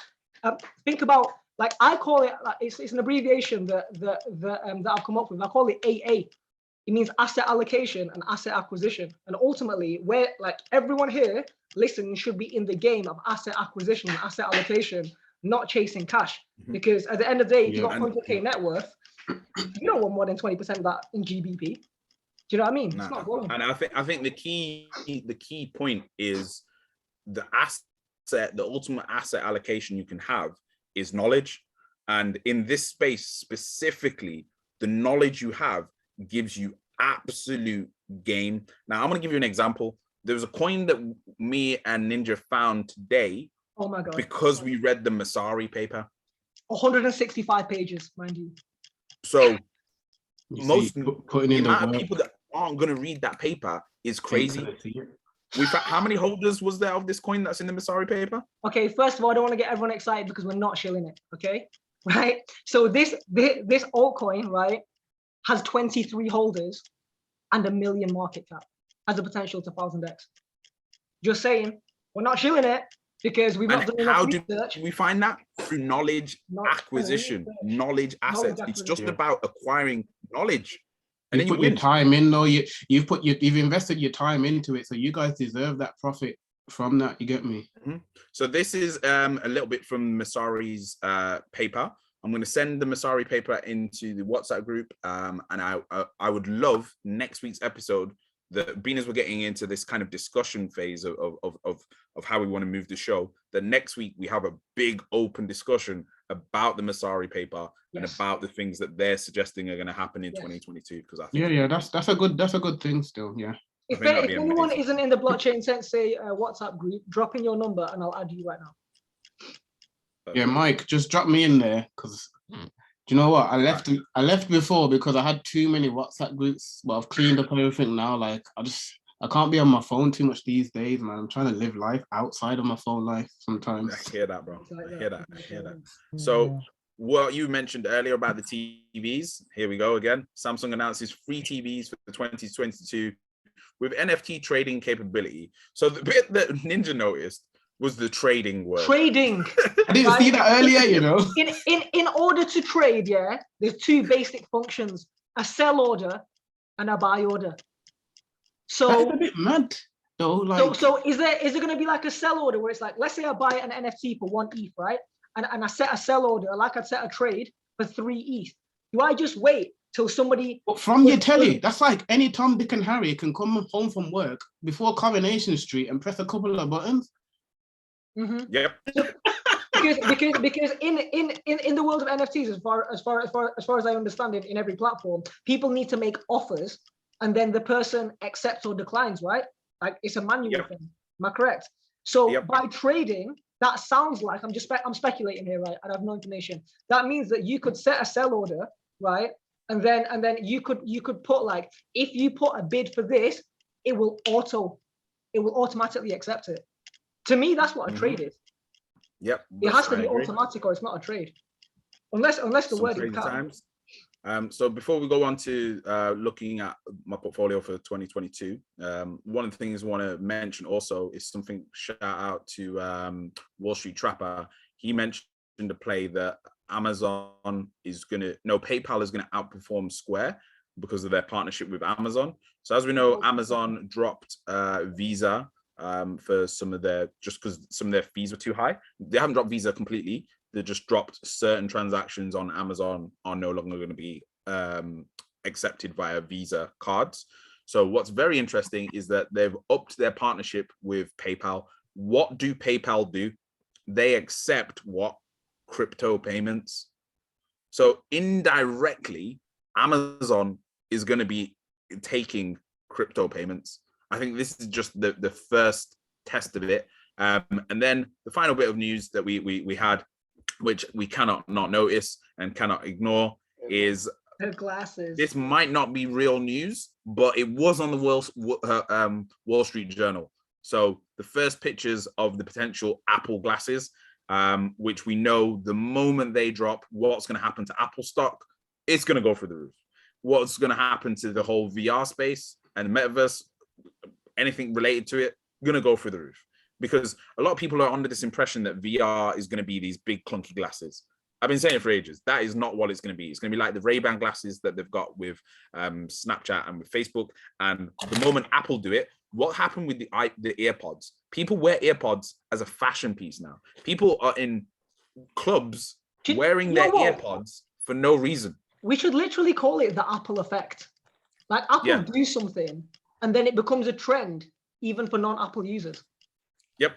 like, I call it, like, it's an abbreviation that I've come up with. I call it AA. It means asset allocation and asset acquisition. And ultimately, where like everyone here listening should be in the game of asset acquisition and asset allocation, not chasing cash. Because at the end of the day, if you've got 100K net worth, you don't want more than 20% of that in GBP. Do you know what I mean? It's not going. And I think the key point is the ultimate asset allocation you can have is knowledge. And in this space specifically, the knowledge you have gives you absolute game. Now, I'm going to give you an example. There was a coin that me and Ninja found today. Oh my God. Because we read the Messari paper. 165 pages, mind you. So the amount of people that aren't going to read that paper is crazy. How many holders was there of this coin that's in the Messari paper? Okay, first of all, I don't want to get everyone excited because we're not shilling it, okay? Right? So this altcoin, right, has 23 holders and 1 million market cap, has the potential to 1000x. Just saying, we're not shilling it because we've not done enough research. How do we find that? Through knowledge acquisition, knowledge assets. It's just about acquiring knowledge. And you put your time in, though. You've invested your time into it, so you guys deserve that profit from that. You get me? So this is a little bit from Messari's paper. I'm going to send the Messari paper into the WhatsApp group, and I would love next week's episode being as we're getting into this kind of discussion phase of how we want to move the show, that next week we have a big open discussion about the Masari paper and about the things that they're suggesting are going to happen in 2022. Because I think that's a good thing still. Yeah. If anyone isn't in the Blockchain Sensei WhatsApp group, drop in your number and I'll add you right now. Yeah, Mike, just drop me in there, because do you know what? I left before because I had too many WhatsApp groups, but I've cleaned up everything now. Like I can't be on my phone too much these days, man. I'm trying to live life outside of my phone life sometimes. I hear that, bro. I hear that. So what you mentioned earlier about the TVs, here we go again. Samsung announces free TVs for 2022 with NFT trading capability. So the bit that Ninja noticed was the trading word. Trading. I didn't see that earlier, you know. In order to trade, there's two basic functions: a sell order and a buy order. So that's a bit mad, though. Like, so is there going to be like a sell order where it's like, let's say I buy an NFT for 1 ETH, right? And I set a sell order, like I'd set a trade for 3 ETH. Do I just wait till somebody? But from your telly, that's like any Tom, Dick, and Harry can come home from work before Coronation Street and press a couple of buttons. Mm-hmm. Yep. because in the world of NFTs, as far as I understand it, in every platform, people need to make offers, and then the person accepts or declines, right? Like it's a manual thing. Am I correct? So by trading, that sounds like I'm speculating here, right? I have no information. That means that you could set a sell order, right? And then you could put, like, if you put a bid for this, it will automatically accept it. To me, that's what a trade is. Yep. It has to be automatic, or it's not a trade. Unless the word is times. So before we go on to looking at my portfolio for 2022, one of the things I want to mention also is something, shout out to Wall Street Trapper. He mentioned a play that PayPal is going to outperform Square because of their partnership with Amazon. So as we know, Amazon dropped Visa for some of their, just because some of their fees were too high. They haven't dropped Visa completely. They just dropped certain transactions on Amazon are no longer going to be accepted via Visa cards. So what's very interesting is that they've upped their partnership with PayPal. What do PayPal do? They accept what? Crypto payments. So indirectly, Amazon is going to be taking crypto payments. I think this is just the first test of it. And then the final bit of news that we had, which we cannot not notice and cannot ignore, is the glasses. This might not be real news, but it was on the Wall Street Journal. So the first pictures of the potential Apple glasses, which we know the moment they drop, what's going to happen to Apple stock? It's going to go through the roof. What's going to happen to the whole VR space and the metaverse, anything related to it, going to go through the roof. Because a lot of people are under this impression that VR is going to be these big clunky glasses. I've been saying it for ages. That is not what it's going to be. It's going to be like the Ray-Ban glasses that they've got with Snapchat and with Facebook. And the moment Apple do it, what happened with the AirPods? People wear AirPods as a fashion piece now. People are in clubs wearing their AirPods for no reason. We should literally call it the Apple effect. Like Apple do something, and then it becomes a trend, even for non-Apple users. Yep.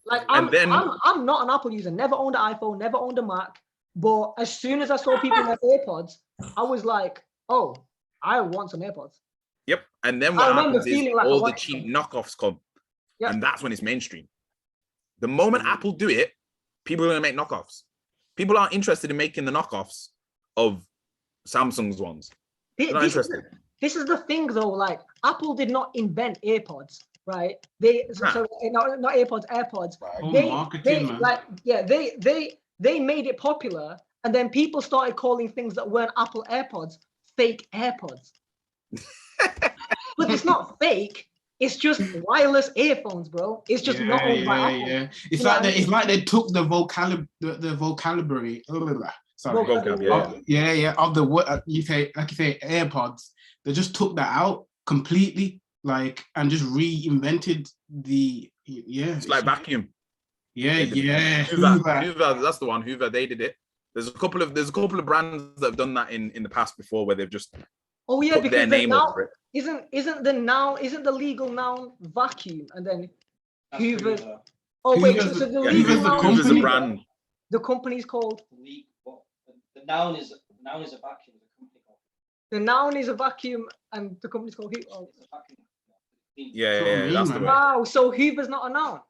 Like I'm not an Apple user. Never owned an iPhone. Never owned a Mac. But as soon as I saw people in their AirPods, I was like, "Oh, I want some AirPods." Yep. And then what happens is all the cheap knockoffs come, and that's when it's mainstream. The moment Apple do it, people are going to make knockoffs. People aren't interested in making the knockoffs of Samsung's ones. They're not interested. This is the thing, though. Like Apple did not invent AirPods, right? Not AirPods, AirPods. They made it popular, and then people started calling things that weren't Apple AirPods fake AirPods. But it's not fake. It's just wireless earphones, bro. It's just not owned by Apple. Yeah. It's like they took the vocabulary. Of the word you say AirPods. They just took that out completely, and just reinvented the It's like vacuum. Hoover. That's the one. Hoover. They did it. There's a couple of brands that have done that in the past before, where they've just put their name over it. Isn't the legal noun vacuum and then Hoover? Oh wait, so the Yeah, legal Hoover's, noun Hoover's a is brand. the company's called. The noun is a vacuum. The noun is a vacuum and the company's called Hoover. Oh. Yeah, that's the way. Wow, so Hoover's not a noun.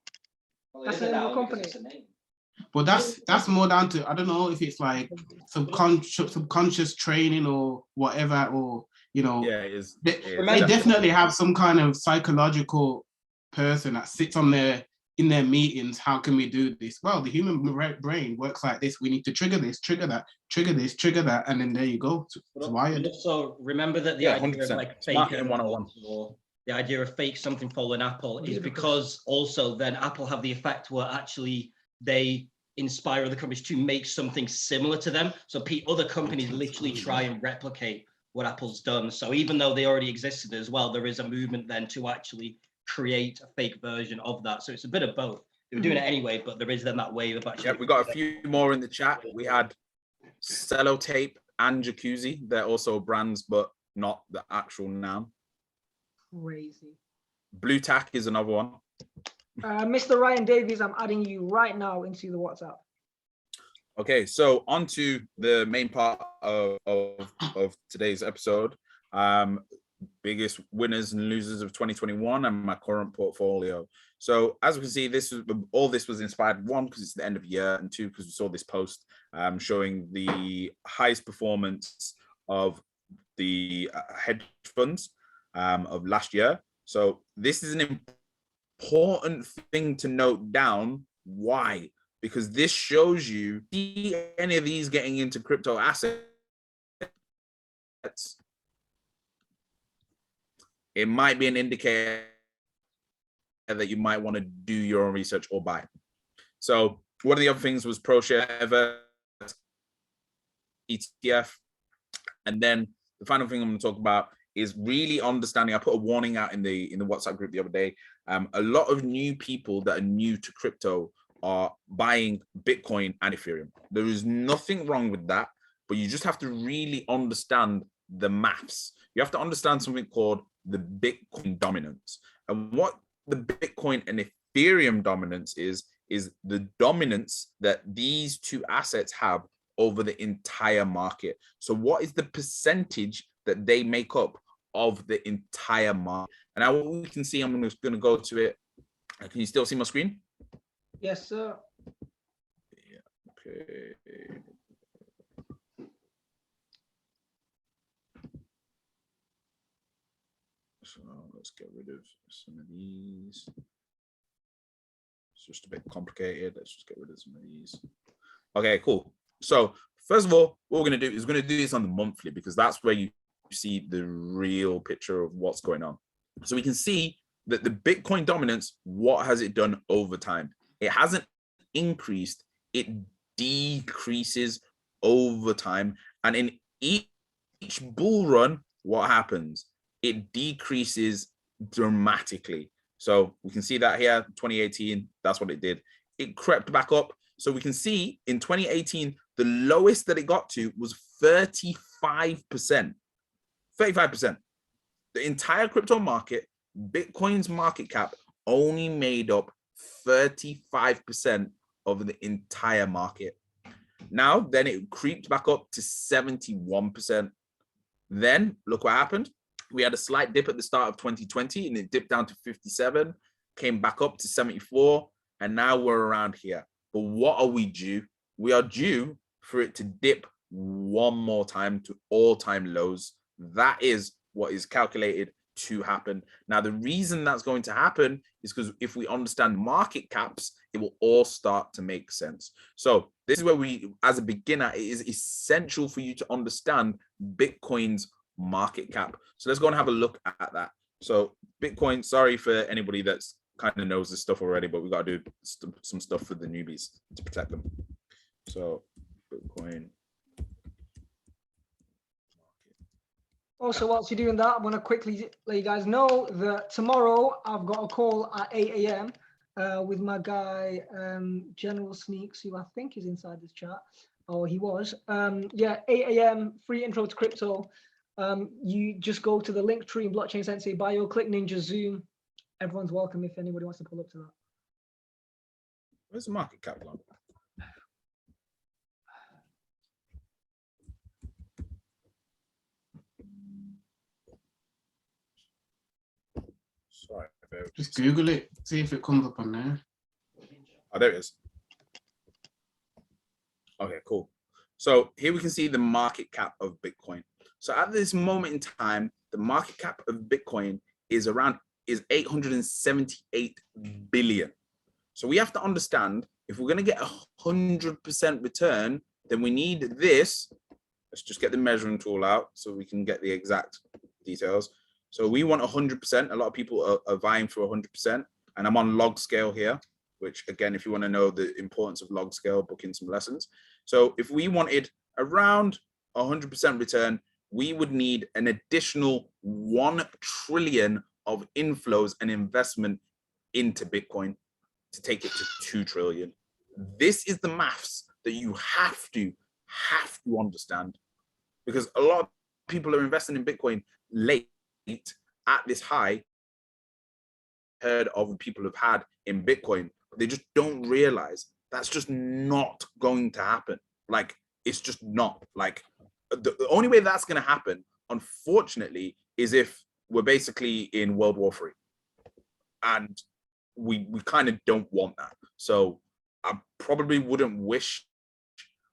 Well, That's the name of the company. But that's more down to, I don't know if it's like subconscious training or whatever, or Yeah, it is. they definitely have some kind of psychological person that sits in their meetings. How can we do this? Well, the human brain works like this. We need to trigger this, trigger that, trigger this, trigger that, and then there you go. It's wired. So remember that the idea of like fake or the idea of fake something following Apple is because also then Apple have the effect where actually they inspire other companies to make something similar to them. So other companies literally try and replicate what Apple's done. So even though they already existed as well, there is a movement then to actually create a fake version of that. So it's a bit of both. They were doing it anyway, but there is then that wave of actually. Yeah, we got a few more in the chat. We had Sellotape and Jacuzzi. They're also brands, but not the actual noun. Crazy. Blue Tack is another one. Mr. Ryan Davies, I'm adding you right now into the WhatsApp. Okay, so on to the main part of today's episode. Biggest winners and losers of 2021 and my current portfolio. So as we can see, all this was inspired, one, because it's the end of the year, and two, because we saw this post showing the highest performance of the hedge funds of last year. So this is an important thing to note down. Why? Because this shows you, see any of these getting into crypto assets, it might be an indicator that you might want to do your own research or buy. So one of the other things was ProShare ETF. And then the final thing I'm going to talk about is really understanding. I put a warning out in the WhatsApp group the other day. A lot of new people that are new to crypto are buying Bitcoin and Ethereum. There is nothing wrong with that, but you just have to really understand the maths. You have to understand something called the Bitcoin dominance. And what the Bitcoin and Ethereum dominance is the dominance that these two assets have over the entire market. So what is the percentage that they make up of the entire market? And now what we can see, I'm just going to go to it. Can you still see my screen? Yes, sir. Yeah, okay. So let's get rid of some of these. It's just a bit complicated. Let's just get rid of some of these. Okay, cool. So first of all, what we're going to do is we're going to do this on the monthly, because that's where you see the real picture of what's going on. So we can see that the Bitcoin dominance, what has it done over time? It hasn't increased, it decreases over time. And in each bull run, what happens? It decreases dramatically. So we can see that here, 2018, that's what it did. It crept back up. So we can see in 2018, the lowest that it got to was 35%. 35%. The entire crypto market, Bitcoin's market cap only made up 35% of the entire market. Now, then it creeped back up to 71%. Then look what happened. We had a slight dip at the start of 2020 and it dipped down to 57, came back up to 74, and now we're around here. But what are we due? We are due for it to dip one more time to all-time lows. That is what is calculated to happen. Now, the reason that's going to happen is because if we understand market caps, it will all start to make sense. So this is where we, as a beginner, it is essential for you to understand Bitcoin's market cap. So let's go and have a look at that. So Bitcoin, sorry for anybody that's kind of knows this stuff already, but we got to do some stuff for the newbies to protect them. So Bitcoin. Also, whilst you're doing that, I want to quickly let you guys know that tomorrow I've got a call at 8 a.m. With my guy, General Sneaks, who I think is inside this chat, or he was. Yeah, 8 a.m. free intro to crypto. You just go to the link tree in Blockchain Sensei bio, click Ninja Zoom. Everyone's welcome if anybody wants to pull up to that. Where's the market cap line? Sorry, Just Google it, see if it comes up on there. Oh, there it is. Okay, cool. So here we can see the market cap of Bitcoin. So at this moment in time, the market cap of Bitcoin is 878 billion. So we have to understand, if we're going to get 100% return, then we need this. Let's just get the measuring tool out so we can get the exact details. So we want 100%. A lot of people are vying for 100%. And I'm on log scale here, which again, if you want to know the importance of log scale, book in some lessons. So if we wanted around 100% return, we would need an additional 1 trillion of inflows and investment into Bitcoin to take it to 2 trillion. This is the maths that you have to understand, because a lot of people are investing in Bitcoin late at this high. Heard of people have had in Bitcoin, but they just don't realize that's just not going to happen. Like, it's just not. Like, the only way that's going to happen, unfortunately, is if we're basically in World War III, and we kind of don't want that. So I probably wouldn't wish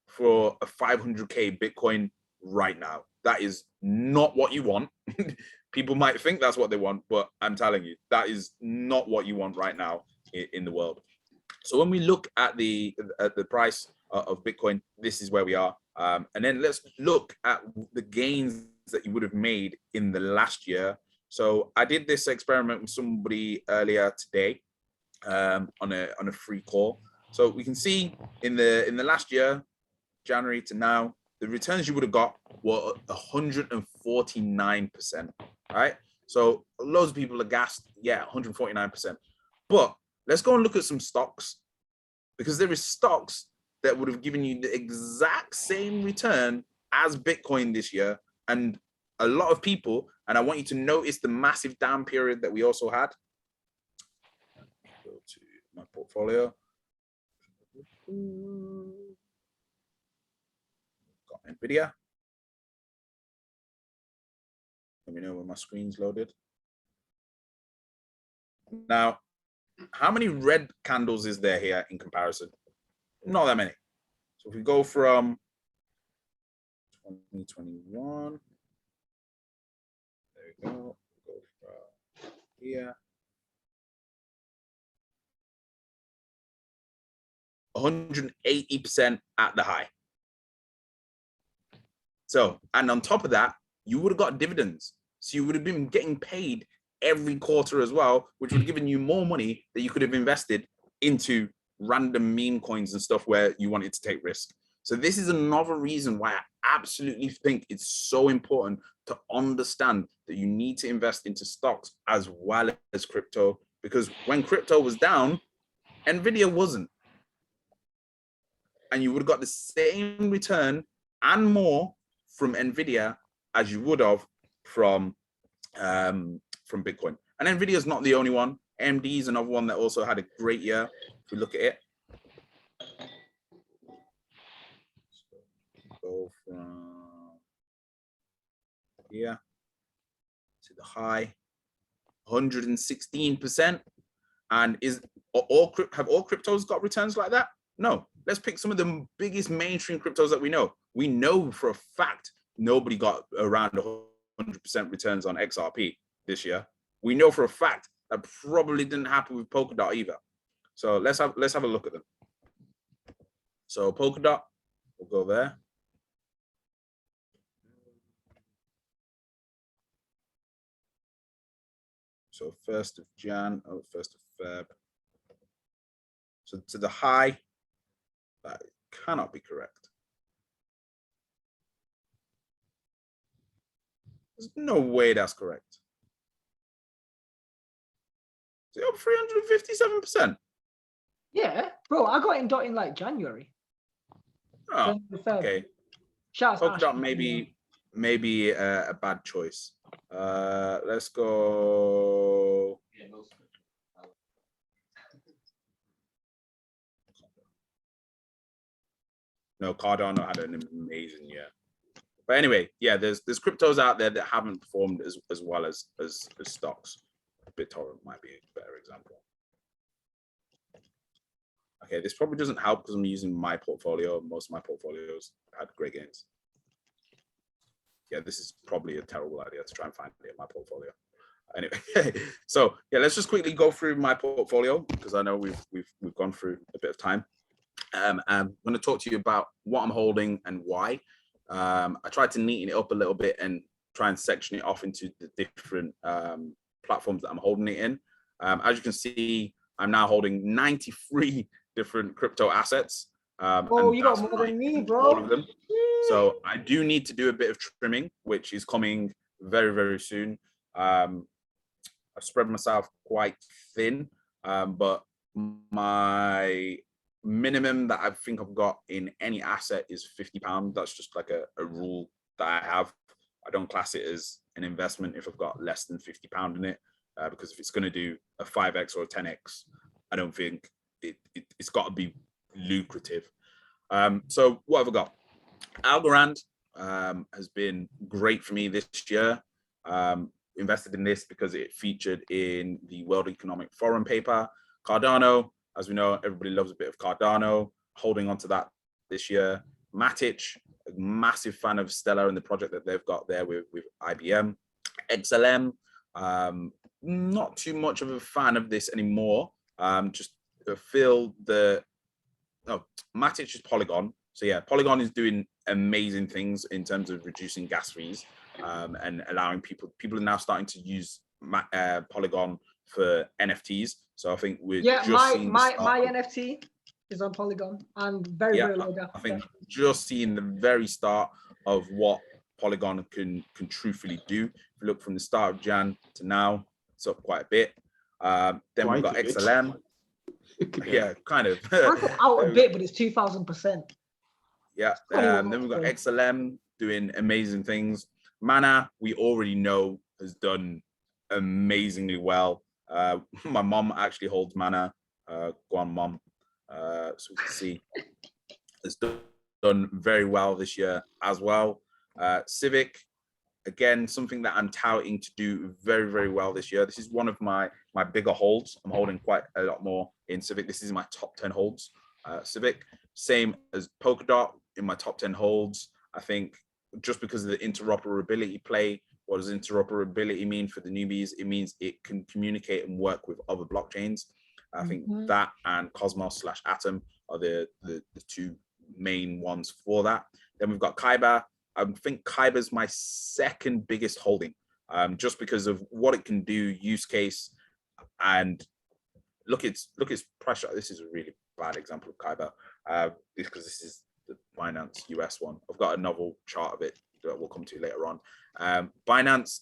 for a 500k Bitcoin right now. That is not what you want. People might think that's what they want, but I'm telling you, that is not what you want right now in the world. So when we look at the price of Bitcoin, this is where we are. And then let's look at the gains that you would have made in the last year. So I did this experiment with somebody earlier today on a free call. So we can see in the last year, January to now, the returns you would have got were 149%, right? So loads of people are gassed, yeah, 149%. But let's go and look at some stocks, because there is stocks that would have given you the exact same return as Bitcoin this year. And a lot of people, and I want you to notice the massive down period that we also had. Go to my portfolio. Got NVIDIA. Let me know when my screen's loaded. Now, how many red candles is there here in comparison? Not that many. So if we go from 2021, there we go. Go from here. 180% at the high. So, and on top of that, you would have got dividends. So you would have been getting paid every quarter as well, which would have given you more money that you could have invested into random meme coins and stuff where you wanted to take risk. So this is another reason why I absolutely think it's so important to understand that you need to invest into stocks as well as crypto, because when crypto was down, NVIDIA wasn't. And you would have got the same return and more from NVIDIA as you would have from Bitcoin. And NVIDIA is not the only one. AMD is another one that also had a great year. If we look at it, go from here to the high, 116%. And have all cryptos got returns like that? No. Let's pick some of the biggest mainstream cryptos that we know. We know for a fact nobody got around 100% returns on XRP this year. We know for a fact that probably didn't happen with Polkadot either. So let's have a look at them. So Polkadot, we'll go there. So 1st of Jan, 1st of Feb. So to the high, that cannot be correct. There's no way that's correct. So up 357%. Yeah, bro, I got in like January. Oh, okay. Shouts Polkadot maybe maybe a bad choice. Let's go. No, Cardano had an amazing year. But anyway, yeah, there's cryptos out there that haven't performed as well as stocks. BitTorrent might be a better example. Okay, this probably doesn't help because I'm using my portfolio. Most of my portfolios had great gains. Yeah, this is probably a terrible idea to try and find it in my portfolio. Anyway, so yeah, let's just quickly go through my portfolio because I know we've gone through a bit of time. I'm going to talk to you about what I'm holding and why. I tried to neaten it up a little bit and try and section it off into the different platforms that I'm holding it in. As you can see, I'm now holding 93 different crypto assets. Oh, you got more than me, bro. All of them. So I do need to do a bit of trimming, which is coming very, very soon. I've spread myself quite thin, but my minimum that I think I've got in any asset is £50. That's just like a rule that I have. I don't class it as an investment if I've got less than £50 in it, because if it's going to do a 5x or a 10x, I don't think it's got to be lucrative. So what have I got? Algorand has been great for me this year. Invested in this because it featured in the World Economic Forum paper. Cardano, as we know, everybody loves a bit of Cardano. Holding on to that this year. Matic, a massive fan of Stellar and the project that they've got there with IBM. XLM, not too much of a fan of this anymore. Just feel Matic is Polygon. So yeah, Polygon is doing amazing things in terms of reducing gas fees and allowing people are now starting to use Polygon for NFTs. So I think we're just seeing my NFT is on Polygon and very low gas. I think just seeing the very start of what Polygon can truthfully do. If you look from the start of Jan to now, it's up quite a bit. Then we've got XLM. Yeah, kind of. Out a bit, but it's 2,000%. Yeah. Then we've got XLM doing amazing things. Mana, we already know, has done amazingly well. My mom actually holds Mana. Go on, mom. So we can see has done very well this year as well. Civic, again, something that I'm touting to do very, very well this year. This is one of my bigger holds. I'm holding quite a lot more in Civic. This is my top 10 holds. Civic, same as Polkadot in my top 10 holds. I think just because of the interoperability play. What does interoperability mean for the newbies? It means it can communicate and work with other blockchains. I think that and Cosmos / Atom are the two main ones for that. Then we've got Kyber. I think Kyber's my second biggest holding, just because of what it can do, use case, and look its pressure. This is a really bad example of Kyber, because this is the Binance US one. I've got a novel chart of it that we'll come to later on. Binance,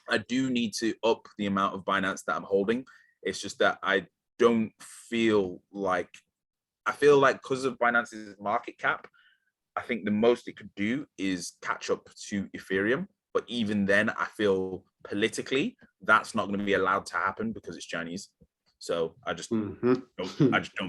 I do need to up the amount of Binance that I'm holding. It's just that I don't feel like, because of Binance's market cap, I think the most it could do is catch up to Ethereum. But even then, I feel politically that's not going to be allowed to happen because it's Chinese. So I just don't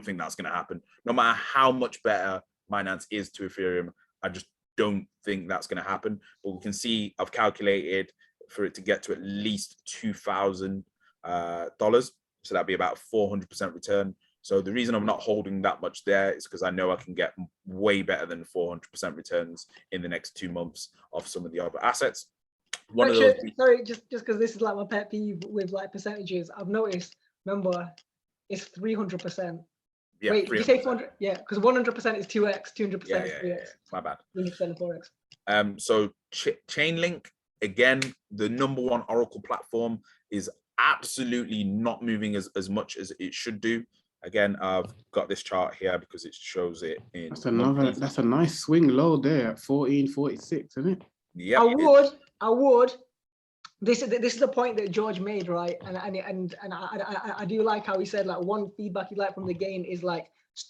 think that's going to happen. No matter how much better Binance is to Ethereum, I just don't think that's going to happen. But we can see I've calculated for it to get to at least $2,000. So that'd be about 400% return. So the reason I'm not holding that much there is because I know I can get way better than 400% returns in the next 2 months of some of the other assets. Sorry, just because this is like my pet peeve with like percentages. I've noticed, remember, it's 300%. Yeah, wait, did you say 400? Yeah, because 100% is 2x, 200% is 3x. Yeah. My bad. 300% 4x. So Chainlink, again, the #1 Oracle platform, is absolutely not moving as much as it should do. Again, I've got this chart here because it shows it in. That's a nice swing low there at 1446, isn't it? Yeah. I would. This is the point that George made, right? And I do like how he said like one feedback he liked from the game is like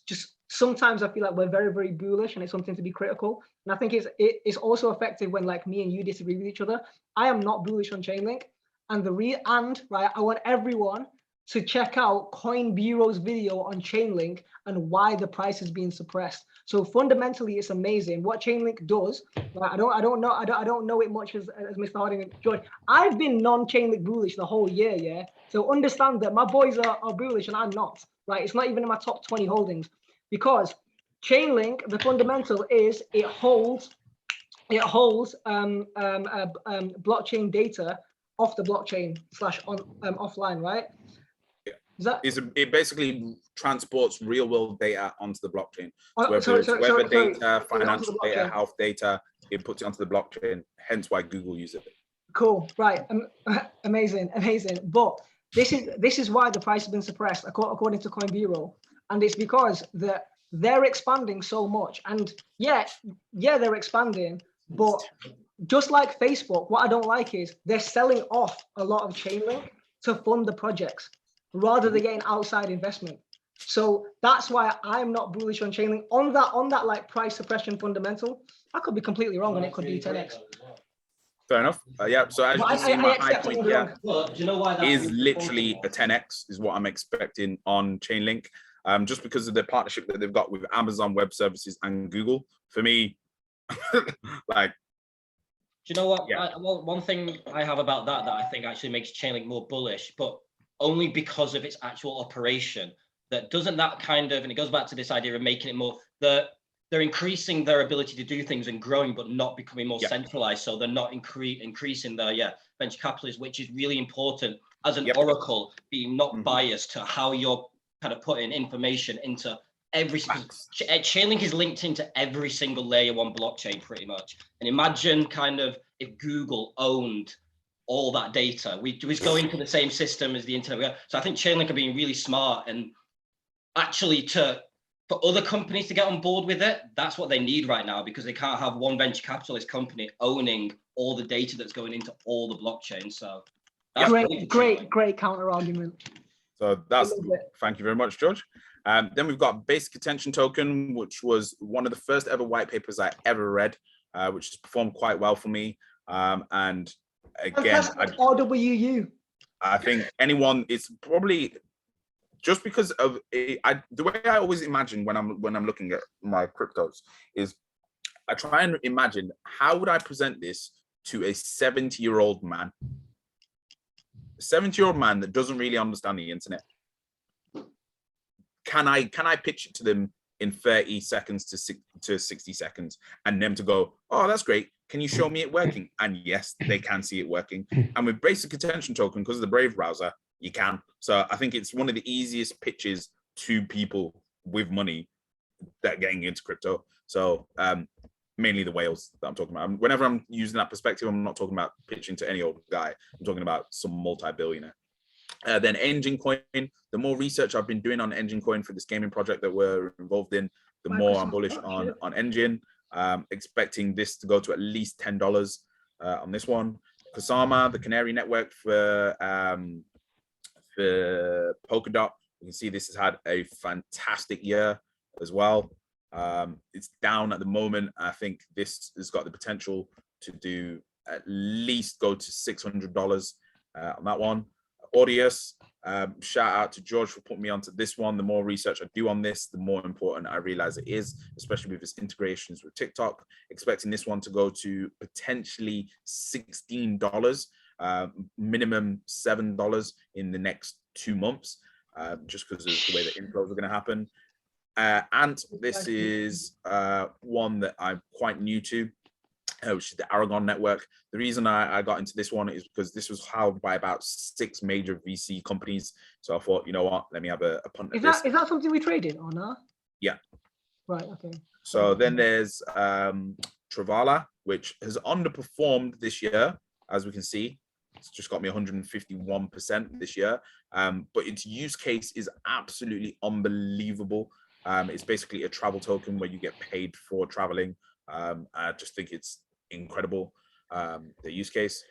just sometimes I feel like we're very, very bullish, and it's something to be critical. And I think it's also effective when like me and you disagree with each other. I am not bullish on Chainlink, and I want everyone to check out Coin Bureau's video on Chainlink and why the price is being suppressed. So fundamentally, it's amazing what Chainlink does. Right? I don't know it much as Mr. Harding and George. I've been non-Chainlink bullish the whole year, yeah. So understand that my boys are bullish and I'm not. Right? It's not even in my top 20 holdings, because Chainlink, the fundamental is it holds blockchain data off the blockchain / offline, right? It basically transports real world data onto the blockchain. So Sorry, whether data, financial data, health data, it puts it onto the blockchain. Hence why Google uses it. Cool, right? Amazing. But this is why the price has been suppressed according to Coin Bureau, and it's because they're expanding so much. And yeah, they're expanding, but just like Facebook, what I don't like is they're selling off a lot of Chainlink to fund the projects, rather than getting outside investment. So that's why I'm not bullish on Chainlink on that like price suppression fundamental. I could be completely wrong, and it could do 10x. Fair enough. Yeah. So as you can see, my high point here But do you know why that is literally a 10x is what I'm expecting on Chainlink. Just because of the partnership that they've got with Amazon Web Services and Google. For me, like. Do you know what? Yeah. One thing I have about that I think actually makes Chainlink more bullish, but only because of its actual operation. That doesn't that kind of, and it goes back to this idea of making it more, they're increasing their ability to do things and growing, but not becoming more centralized. So they're not increasing their venture capitalists, which is really important as an oracle, being not biased to how you're kind of putting information into every. Chainlink is linked into every single layer one blockchain pretty much. And imagine kind of if Google owned all that data, we was going to the same system as the internet. So I think Chainlink are being really smart, and actually for other companies to get on board with it, that's what they need right now, because they can't have one venture capitalist company owning all the data that's going into all the blockchains. So that's great counter argument. So thank you very much, George. Then we've got Basic Attention Token, which was one of the first ever white papers I ever read, which has performed quite well for me. And again, RWU. I think it's probably just because of the way I always imagine when I'm looking at my cryptos is I try and imagine how would I present this to a 70-year-old man, a 70-year-old man that doesn't really understand the internet. Can I pitch it to them in 30 seconds to 60 seconds and them to go, oh, that's great. Can you show me it working? And yes, they can see it working. And with Basic Attention Token, because of the Brave browser, you can. So I think it's one of the easiest pitches to people with money that are getting into crypto. So mainly the whales that I'm talking about. Whenever I'm using that perspective, I'm not talking about pitching to any old guy. I'm talking about some multi-billionaire. Then Engine Coin, the more research I've been doing on Engine Coin for this gaming project that we're involved in, the more I'm bullish on Engine. Expecting this to go to at least $10 on this one. Kusama, the Canary network for Polkadot. You can see this has had a fantastic year as well. It's down at the moment. I think this has got the potential to do at least go to $600 on that one. Audius, shout out to George for putting me onto this one. The more research I do on this, the more important I realize it is, especially with its integrations with TikTok. Expecting this one to go to potentially $16, minimum $7 in the next 2 months, just because of the way the inflows are going to happen. And this is one that I'm quite new to, which is the Aragon network. The reason I got into this one is because this was held by about 6 major VC companies. So I thought, you know what, let me have a punt at this. Is that something we traded or not? Yeah. Right, okay. So then there's Travala, which has underperformed this year, as we can see. It's just got me 151% this year. But its use case is absolutely unbelievable. It's basically a travel token where you get paid for traveling. I just think it's incredible, the use case.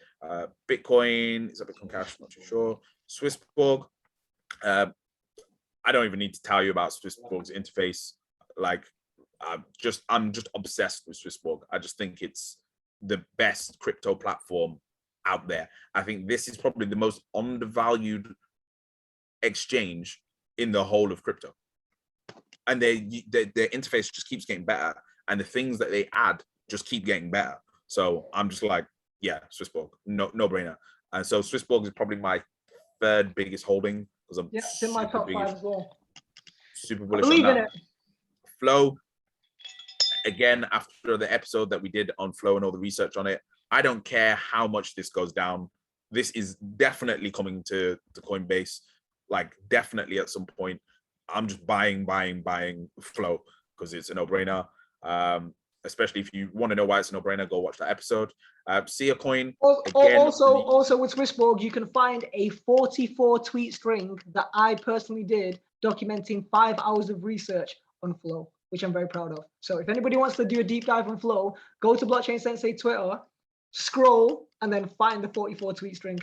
Bitcoin, is that Bitcoin Cash? Not too sure. Swissborg, I I don't even need to tell you about Swissborg's interface. Like, I'm just obsessed with Swissborg. I just think it's the best crypto platform out there. I think this is probably the most undervalued exchange in the whole of crypto. And their interface just keeps getting better, and the things that they add just keep getting better. So I'm just like, yeah, Swissborg, no brainer. And so Swissborg is probably my third biggest holding, because I'm it's in my top 5 as well. Super bullish Believe on in that. it. Flow, again, after the episode that we did on Flow and all the research on it, I don't care how much this goes down. This is definitely coming to Coinbase, like definitely at some point. I'm just buying Flow because it's a no-brainer. Especially if you want to know why it's a no-brainer, go watch that episode. Filecoin. Also with Swissborg, you can find a 44 tweet string that I personally did documenting 5 hours of research on Flow, which I'm very proud of. So if anybody wants to do a deep dive on Flow, go to Blockchain Sensei Twitter, scroll, and then find the 44 tweet string.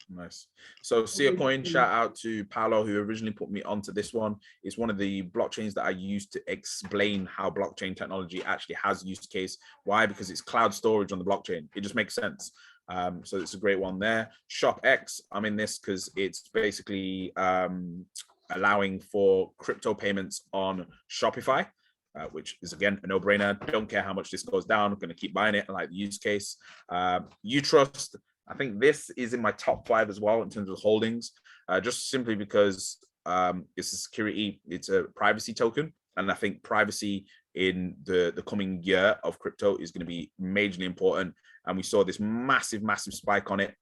Nice. So Filecoin, shout out to Paolo, who originally put me onto this one. It's one of the blockchains that I used to explain how blockchain technology actually has use case. Why? Because it's cloud storage on the blockchain. It just makes sense. So it's a great one there. ShopX, I'm in this because it's basically allowing for crypto payments on Shopify, which is again a no-brainer. Don't care how much this goes down. I'm going to keep buying it. I like the use case. Utrust, I think this is in my top 5 as well in terms of holdings, just simply because it's a security, it's a privacy token. And I think privacy in the coming year of crypto is going to be majorly important. And we saw this massive spike on it.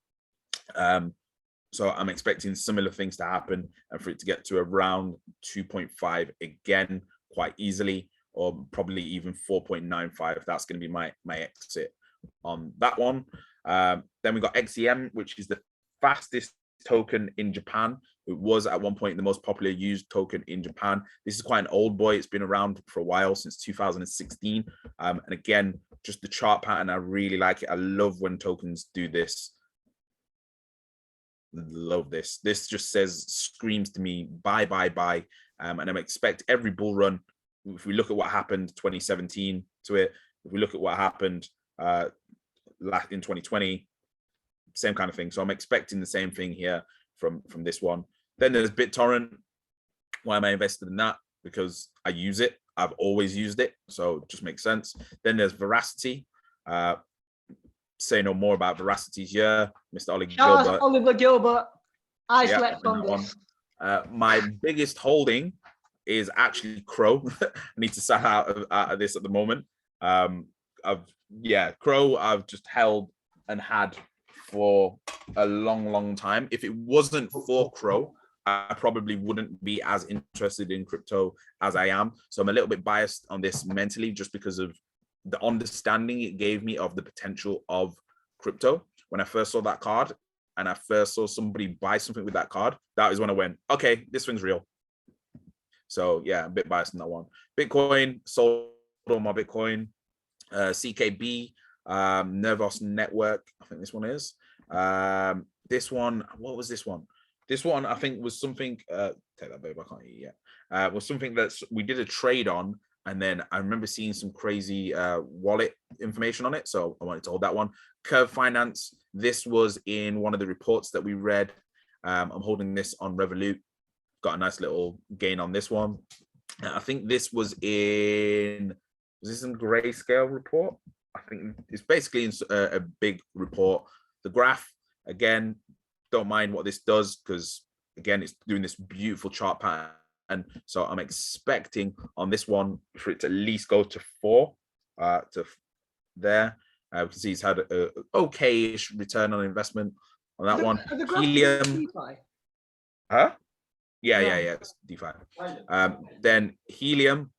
So I'm expecting similar things to happen and for it to get to around 2.5 again quite easily, or probably even 4.95. That's going to be my exit on that one. Then we got XEM, which is the fastest token in Japan. It was at one point the most popular used token in Japan. This is quite an old boy. It's been around for a while, since 2016. And again, just the chart pattern, I really like it. I love when tokens do this. Love this. This just screams to me, buy. And I expect every bull run, if we look at what happened 2017 to it, if we look at what happened in 2020, same kind of thing. So I'm expecting the same thing here from this one. Then there's BitTorrent. Why am I invested in that? Because I use it. I've always used it, so it just makes sense. Then there's Veracity. Say no more about Veracity here, Mr. Oliver Gilbert. I slept on this. My biggest holding is actually Crow. I need to sell out of this at the moment. Crow I've just held and had for a long time. If it wasn't for Crow, I probably wouldn't be as interested in crypto as I am. So I'm a little bit biased on this mentally, just because of the understanding it gave me of the potential of crypto. When I first saw that card and I first saw somebody buy something with that card, that is when I went, okay, this thing's real. So yeah, a bit biased on that one. Bitcoin, sold all my Bitcoin. CKB, Nervos Network, I think this one is. This one, what was this one? This one, I think, was something, take that, babe, I can't hear you yet. Was something that we did a trade on, and then I remember seeing some crazy wallet information on it, so I wanted to hold that one. Curve Finance, this was in one of the reports that we read. I'm holding this on Revolut. Got a nice little gain on this one. I think this was in... Was this in Grayscale report? I think it's basically a big report. The graph, again, don't mind what this does, because again, it's doing this beautiful chart pattern. And so I'm expecting on this one for it to at least go to 4 to there. We can see it's had a okay-ish return on investment on that one. Helium. Huh? Yeah, it's DeFi. Then Helium.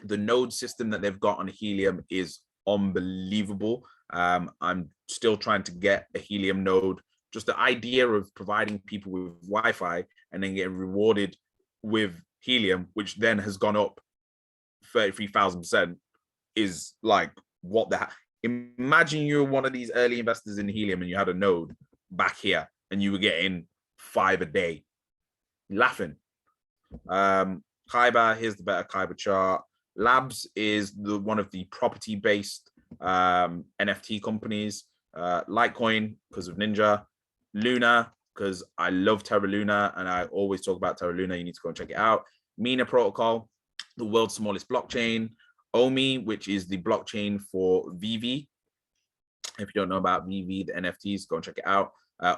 The node system that they've got on Helium is unbelievable. I'm still trying to get a Helium node. Just the idea of providing people with Wi-Fi and then getting rewarded with Helium, which then has gone up 33,000%, is like, what the heck? Imagine you're one of these early investors in Helium and you had a node back here and you were getting 5 a day. Laughing. Kyber, here's the better Kyber chart. Labs is one of the property-based NFT companies. Litecoin because of Ninja. Luna because I love Terra Luna and I always talk about Terra Luna. You need to go and check it out. Mina Protocol, the world's smallest blockchain. Omi, which is the blockchain for VV. If you don't know about VV, the NFTs, go and check it out.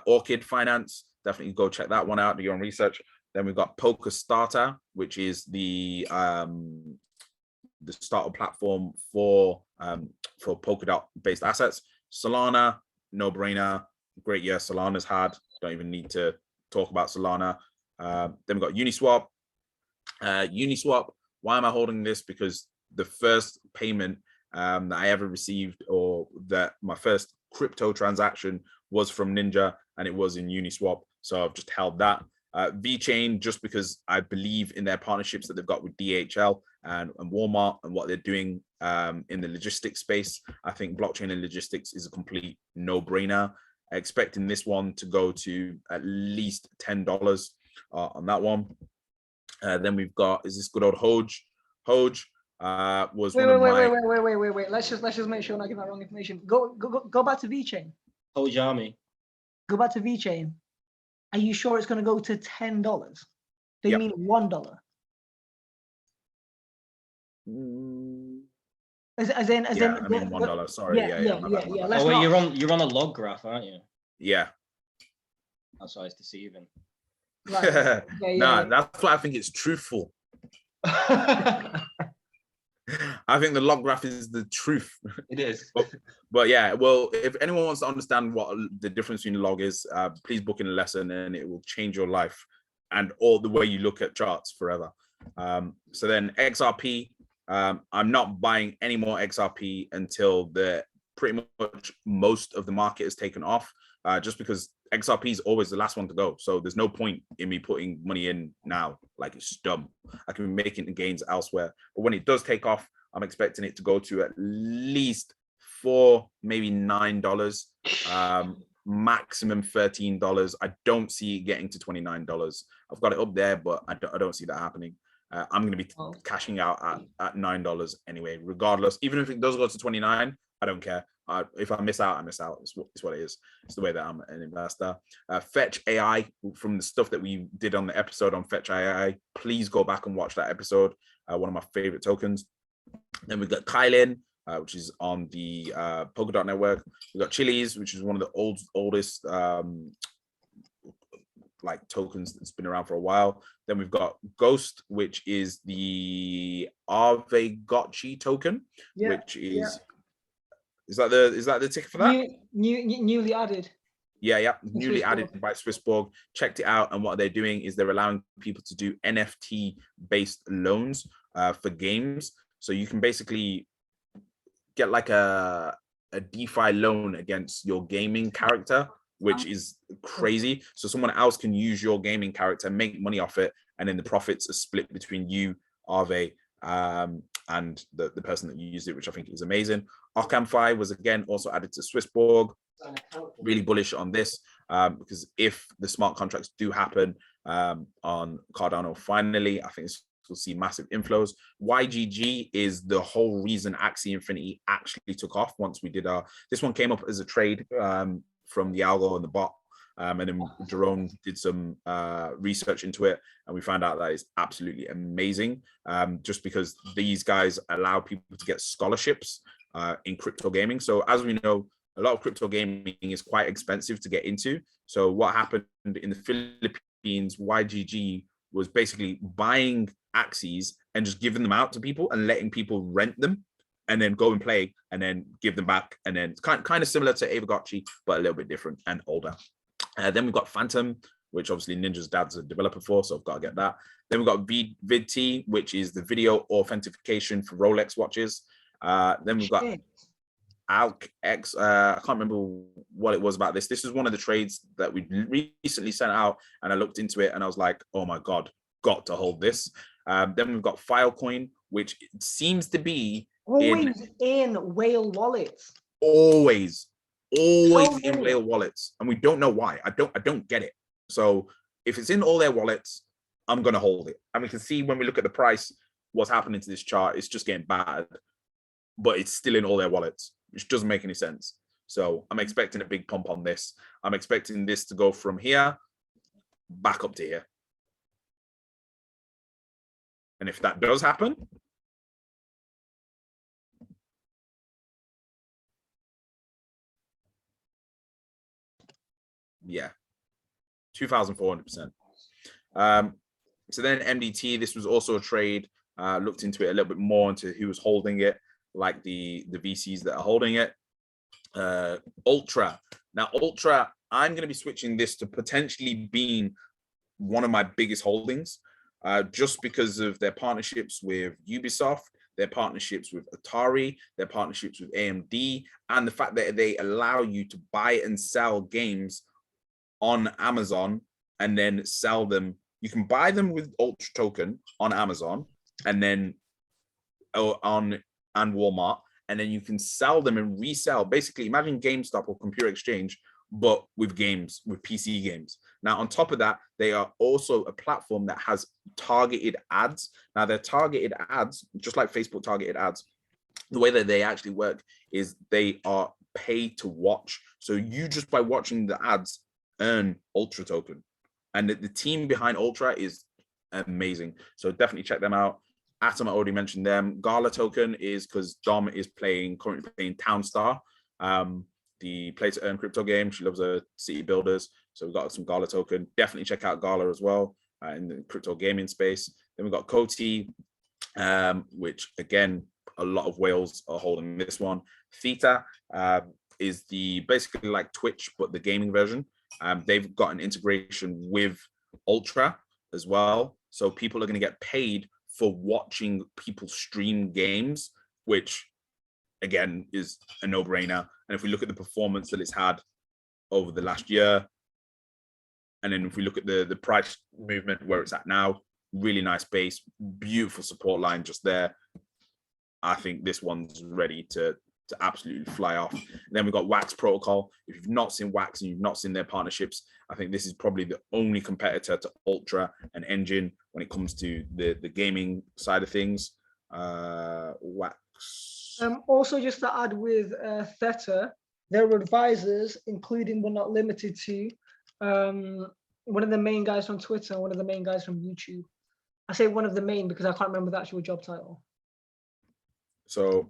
Orchid Finance, definitely go check that one out, do your own research. Then we've got Poker Starter, which is the startup platform for Polkadot based assets. Solana, no brainer, great year Solana's had. Don't even need to talk about Solana. Then we've got Uniswap. Uniswap, why am I holding this? Because the first payment that I ever received, or that my first crypto transaction was from Ninja, and it was in Uniswap. So I've just held that. VeChain, just because I believe in their partnerships that they've got with DHL and Walmart and what they're doing in the logistics space. I think blockchain and logistics is a complete no-brainer. Expecting this one to go to at least $10 on that one. Then we've got, is this good old Hoj? Hoj was wait. Let's just make sure I'm not giving that wrong information. Go back to VeChain. Hoj Army. Go back to VeChain. Are you sure it's going to go to $10? Do you mean $1? As in, I mean $1. Sorry. Yeah. Oh, wait, you're on a log graph, aren't you? Yeah. That's why it's deceiving. Right. Nah, that's why I think it's truthful. I think the log graph is the truth. It is. But yeah, well, if anyone wants to understand what the difference between log is, please book in a lesson and it will change your life and all the way you look at charts forever. So then XRP, I'm not buying any more XRP until pretty much most of the market is taken off, just because XRP is always the last one to go. So there's no point in me putting money in now. Like, it's dumb. I can be making gains elsewhere. But when it does take off, I'm expecting it to go to at least $4, maybe $9, maximum $13. I don't see it getting to $29. I've got it up there, but I don't see that happening. I'm going to be cashing out at $9 anyway, regardless. Even if it does go to 29, I don't care. If I miss out, I miss out. It's what it is. It's the way that I'm an investor. Fetch AI, from the stuff that we did on the episode on Fetch AI, please go back and watch that episode. One of my favorite tokens. Then we've got Kylin, which is on the Polkadot network. We've got Chili's, which is one of the oldest like tokens that's been around for a while. Then we've got Ghost, which is the Arvegotchi token, which is is that the ticket for that? Newly added. Yeah, newly added by Swissborg. Checked it out, and what they're doing is they're allowing people to do NFT based loans for games. So you can basically get like a DeFi loan against your gaming character, which is crazy. So someone else can use your gaming character, make money off it, and then the profits are split between you, Arve, and the person that used it, which I think is amazing. Occamfi was again also added to Swissborg. Really bullish on this because if the smart contracts do happen on Cardano, finally, I think we'll see massive inflows. YGG is the whole reason Axie Infinity actually took off once we did this one came up as a trade from the algo and the bot. And then Jerome did some research into it, and we found out that it's absolutely amazing. Just because these guys allow people to get scholarships in crypto gaming. So as we know, a lot of crypto gaming is quite expensive to get into. So what happened in the Philippines, YGG was basically buying Axies and just giving them out to people and letting people rent them and then go and play and then give them back. And then it's kind of similar to Avagotchi, but a little bit different and older. Then we've got Phantom, which obviously Ninja's dad's a developer for, so I've got to get that. Then we've got VidT, which is the video authentication for Rolex watches. Then we've got AlcX. I can't remember what it was about this. This is one of the trades that we recently sent out, and I looked into it and I was like, oh my God, got to hold this. Then we've got Filecoin, which seems to be always in whale wallets. Always in whale wallets, and we don't know why. I don't get it. So if it's in all their wallets, I'm going to hold it. And we can see when we look at the price, what's happening to this chart, it's just getting bad, but it's still in all their wallets, which doesn't make any sense. So I'm expecting a big pump on this. I'm expecting this to go from here back up to here. And if that does happen, yeah, 2,400%. So then MDT, this was also a trade. Looked into it a little bit more into who was holding it, like the VCs that are holding it. Ultra. Now, Ultra, I'm going to be switching this to potentially being one of my biggest holdings, just because of their partnerships with Ubisoft, their partnerships with Atari, their partnerships with AMD, and the fact that they allow you to buy and sell games on Amazon and then sell them. You can buy them with Ultra token on Amazon and then and Walmart, and then you can sell them and resell. Basically, imagine GameStop or Computer Exchange, but with games, with PC games. Now, on top of that, they are also a platform that has targeted ads. Now, their targeted ads, just like Facebook targeted ads, the way that they actually work is they are paid to watch. So you just by watching the ads earn Ultra token. And the team behind Ultra is amazing. So definitely check them out. Atom, I already mentioned them. Gala token is because Dom is currently playing Townstar, the play to earn crypto game. She loves her city builders. So we've got some Gala token. Definitely check out Gala as well in the crypto gaming space. Then we've got Coty, which again, a lot of whales are holding this one. Theta is basically like Twitch, but the gaming version. They've got an integration with Ultra as well. So people are going to get paid for watching people stream games, which again is a no-brainer. And if we look at the performance that it's had over the last year, and then if we look at the price movement where it's at now, really nice base, beautiful support line just there. I think this one's ready to absolutely fly off. And then we've got Wax Protocol. If you've not seen Wax and you've not seen their partnerships, I think this is probably the only competitor to Ultra and Engine when it comes to the gaming side of things. Wax. Also, just to add with Theta, their advisors, including but not limited to, one of the main guys from Twitter, one of the main guys from YouTube. I say one of the main because I can't remember the actual job title. So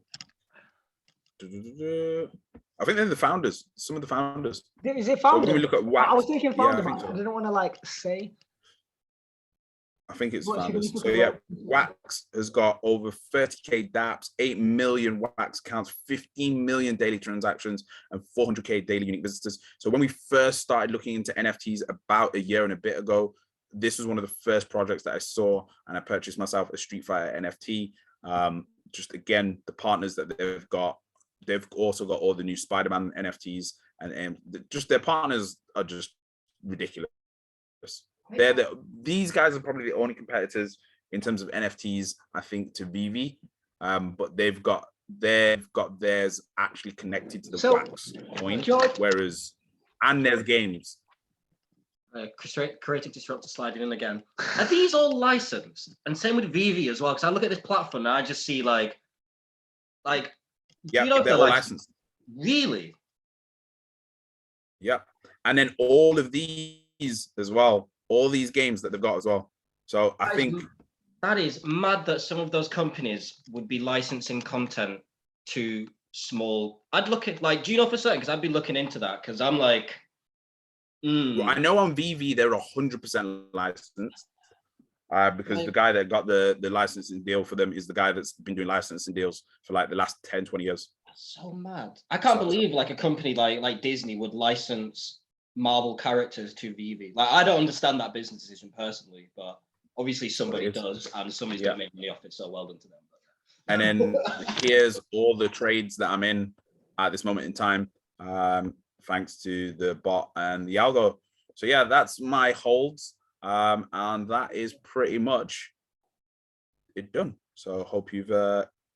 I think they're the founders, some of the founders. Is it founder? So when we look at Wax, I was thinking founder, yeah, but I didn't want to like say. I think it's What, founders. So yeah, Wax has got over 30k dApps, 8 million Wax accounts, 15 million daily transactions, and 400k daily unique visitors. So when we first started looking into NFTs about a year and a bit ago, this was one of the first projects that I saw, and I purchased myself a Street Fighter NFT. Just again, the partners that they've also got all the new Spider-Man NFTs, and just their partners are just ridiculous. These guys are probably the only competitors in terms of NFTs, I think, to VV, but they've got theirs actually connected to the Wax coin, whereas and there's games. Creative Disruptor sliding in again. Are these all licensed? And same with VV as well, because I look at this platform and I just see like, yeah, you know, they're all licensed. Really? Yeah, and then all of these as well, all these games that they've got as well. So I think that is mad that some of those companies would be licensing content to small. I'd look at like, do you know for certain? Because I'd be looking into that because I'm like. Well, I know on VV they're 100% licensed because the guy that got the licensing deal for them is the guy that's been doing licensing deals for like the last 10-20 years. That's so mad. I can't believe like a company like Disney would license Marvel characters to VV. Like I don't understand that business decision personally, but obviously somebody does, and somebody's gonna make money off it. So well done to them. And then here's all the trades that I'm in at this moment in time. Thanks to the bot and the algo. So yeah, that's my holds. And that is pretty much it done. So hope you've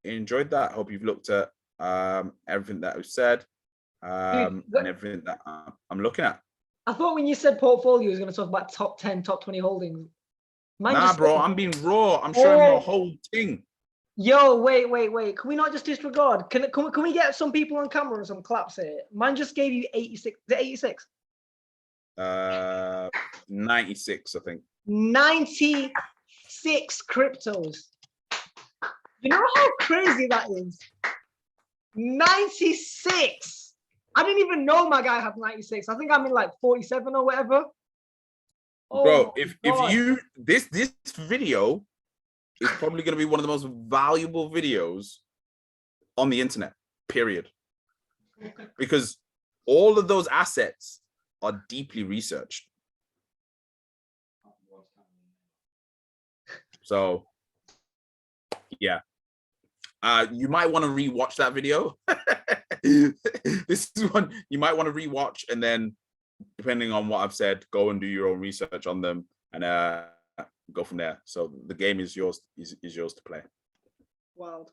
enjoyed that. Hope you've looked at everything that I've said and everything that I'm looking at. I thought when you said portfolio, you was going to talk about top 10, top 20 holdings. Man Nah, just bro, said- I'm being raw. I'm showing my Oh. whole thing. Yo, wait. Can we not just disregard? Can we get some people on camera and some claps here? Man just gave you 86. Is it 86? 96, I think. 96 cryptos. You know how crazy that is? 96. I didn't even know my guy had 96. I think I'm in like 47 or whatever. Bro, Oh, if God. you this video is probably going to be one of the most valuable videos on the internet, period. Because all of those assets are deeply researched. So, yeah. You might want to rewatch that video. This is one you might want to rewatch, and then, depending on what I've said, go and do your own research on them and go from there. So the game is yours to play. Wild.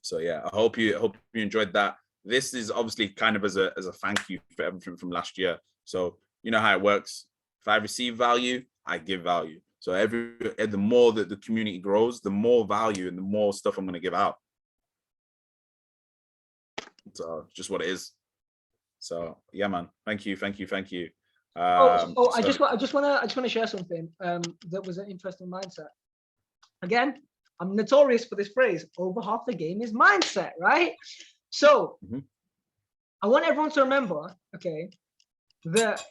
So yeah, I hope you enjoyed that. This is obviously kind of as a thank you for everything from last year. So you know how it works. If I receive value, I give value. So the more that the community grows, the more value and the more stuff I'm going to give out. So just what it is. So yeah, man. Thank you. I just want to share something that was an interesting mindset. Again, I'm notorious for this phrase. Over half the game is mindset, right? So I want everyone to remember, okay, that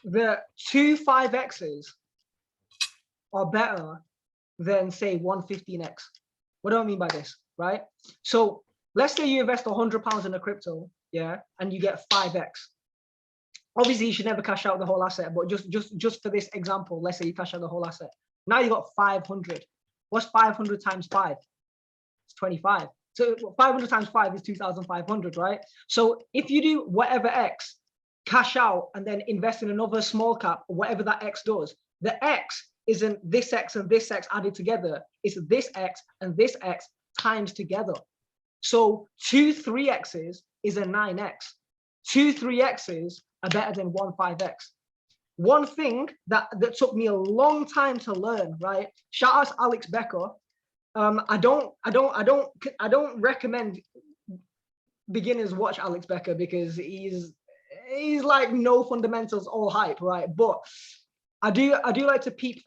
the 2 5x's are better than say 115x. What do I mean by this, right? So let's say you invest £100 in a crypto, yeah, and you get 5x. Obviously, you should never cash out the whole asset, but just for this example, let's say you cash out the whole asset. Now you got 500. What's 500 times 5? It's 25. So 500 times 5 is 2,500, right? So if you do whatever X, cash out and then invest in another small cap, whatever that X does, the X isn't this X and this X added together. It's this X and this X times together. So 2 3x's is a 9x. 2 3x's are better than 1 5x. One thing that took me a long time to learn, right? Shout out to Alex Becker. I don't recommend beginners watch Alex Becker because he's like no fundamentals, all hype, right? But I do like to peep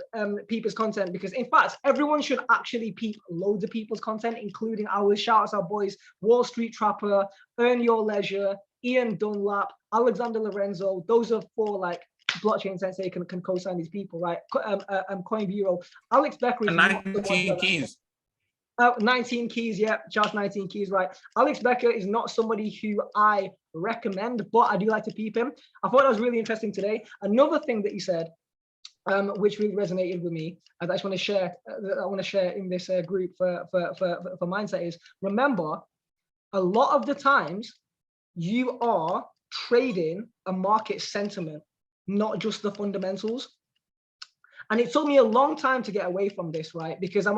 his content, because in fact everyone should actually peep loads of people's content, including ours. Shout out to our boys Wall Street Trapper, Earn Your Leisure, Ian Dunlap, Alexander Lorenzo. Those are 4 like blockchain sensei can co-sign these people, right? Coin Bureau. Alex Becker is 19 keys. 19 keys, yeah, just 19 keys, right? Alex Becker is not somebody who I recommend, but I do like to peep him. I thought that was really interesting today. Another thing that he said, which really resonated with me, and I just want to share. I want to share in this group for mindset is, remember, a lot of the times you are trading a market sentiment, not just the fundamentals. And it took me a long time to get away from this, right? Because I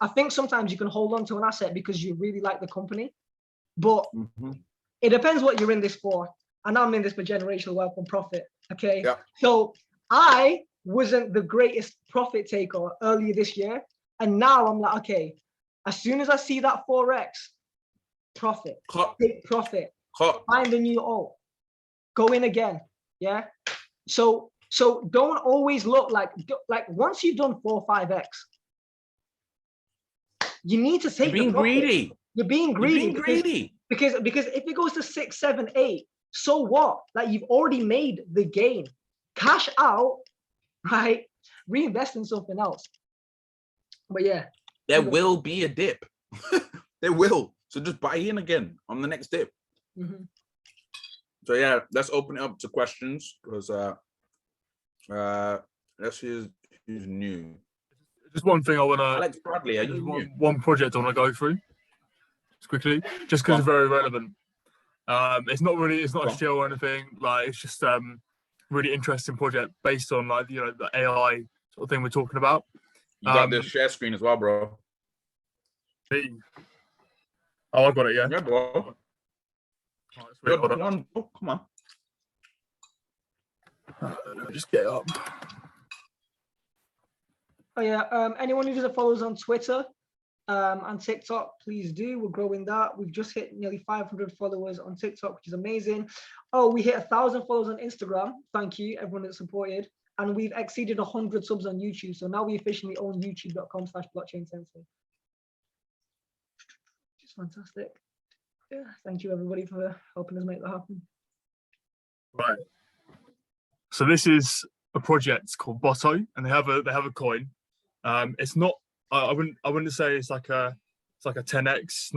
think sometimes you can hold on to an asset because you really like the company, but it depends what you're in this for. And I'm in this for generational wealth and profit. Okay. Yeah. So I wasn't the greatest profit taker earlier this year. And now I'm like, okay, as soon as I see that 4x profit, take profit, find a new alt, go in again. Yeah. So don't always look like once you've done 4 or 5x, you need to take. You're being greedy. You're being greedy. Because if it goes to 6, 7, 8, so what? Like, you've already made the gain. Cash out, right? Reinvest in something else. But yeah, there will be a dip. There will. So just buy in again on the next dip. So yeah, let's open it up to questions, because let's see who's new. Just one thing I want to. Alex Bradley, are you new? One project I want to go through just quickly, just because it's very relevant. It's not a show or anything. Like, it's just really interesting project based on, like, you know, the AI sort of thing we're talking about. You got the share screen as well, bro. Oh, I got it. Yeah. Yeah, bro. Right, come on. Oh, come on. Let me just get it up. Oh yeah. Anyone who doesn't follow us on Twitter and TikTok, please do. We're growing that. We've just hit nearly 500 followers on TikTok, which is amazing. Oh, we hit 1,000 followers on Instagram. Thank you, everyone that supported. And we've exceeded 100 subs on YouTube. So now we officially own youtube.com/blockchain-sensei. Which is fantastic. Yeah, thank you everybody for helping us make that happen. Right. So this is a project called Botto, and they have a coin. It's not. I wouldn't say it's like a 10x.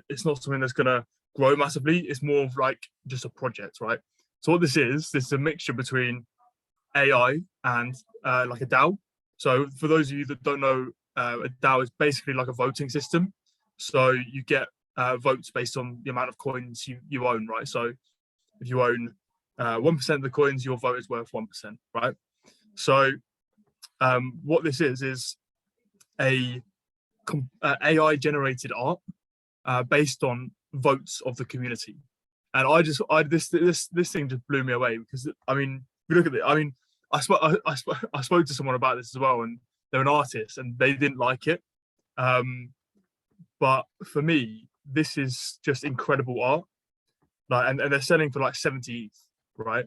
It's not something that's gonna grow massively. It's more of like just a project, right? So what this is a mixture between AI and like a DAO. So for those of you that don't know, a DAO is basically like a voting system. So you get votes based on the amount of coins you own, right? So if you own 1% of the coins, your vote is worth 1%, right? So what this is a AI generated art based on votes of the community. And this thing just blew me away, because I mean, if you look at it, I mean, I spoke to someone about this as well, and they're an artist and they didn't like it. But for me, this is just incredible art. Like, and they're selling for like 70 ETH, right?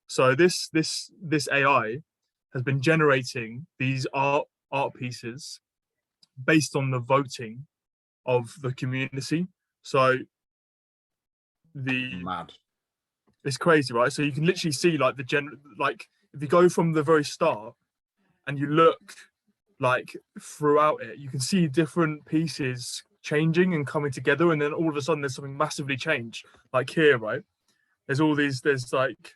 So this AI has been generating these art pieces based on the voting of the community. So it's crazy, right? So you can literally see like like if you go from the very start and you look like throughout it, you can see different pieces changing and coming together, and then all of a sudden there's something massively changed. Like here, right? There's like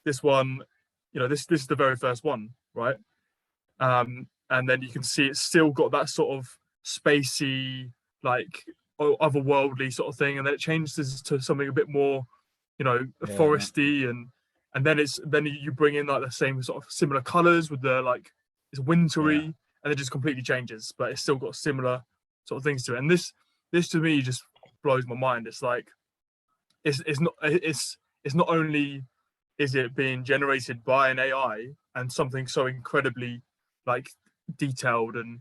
this one, you know, this is the very first one, right? And then you can see it's still got that sort of spacey, like otherworldly sort of thing, and then it changes to something a bit more, you know, foresty, and then you bring in like the same sort of similar colors with the like it's wintry, and it just completely changes, but it's still got similar sort of things to it. And this to me just blows my mind. It's like it's not only is it being generated by an AI and something so incredibly like detailed and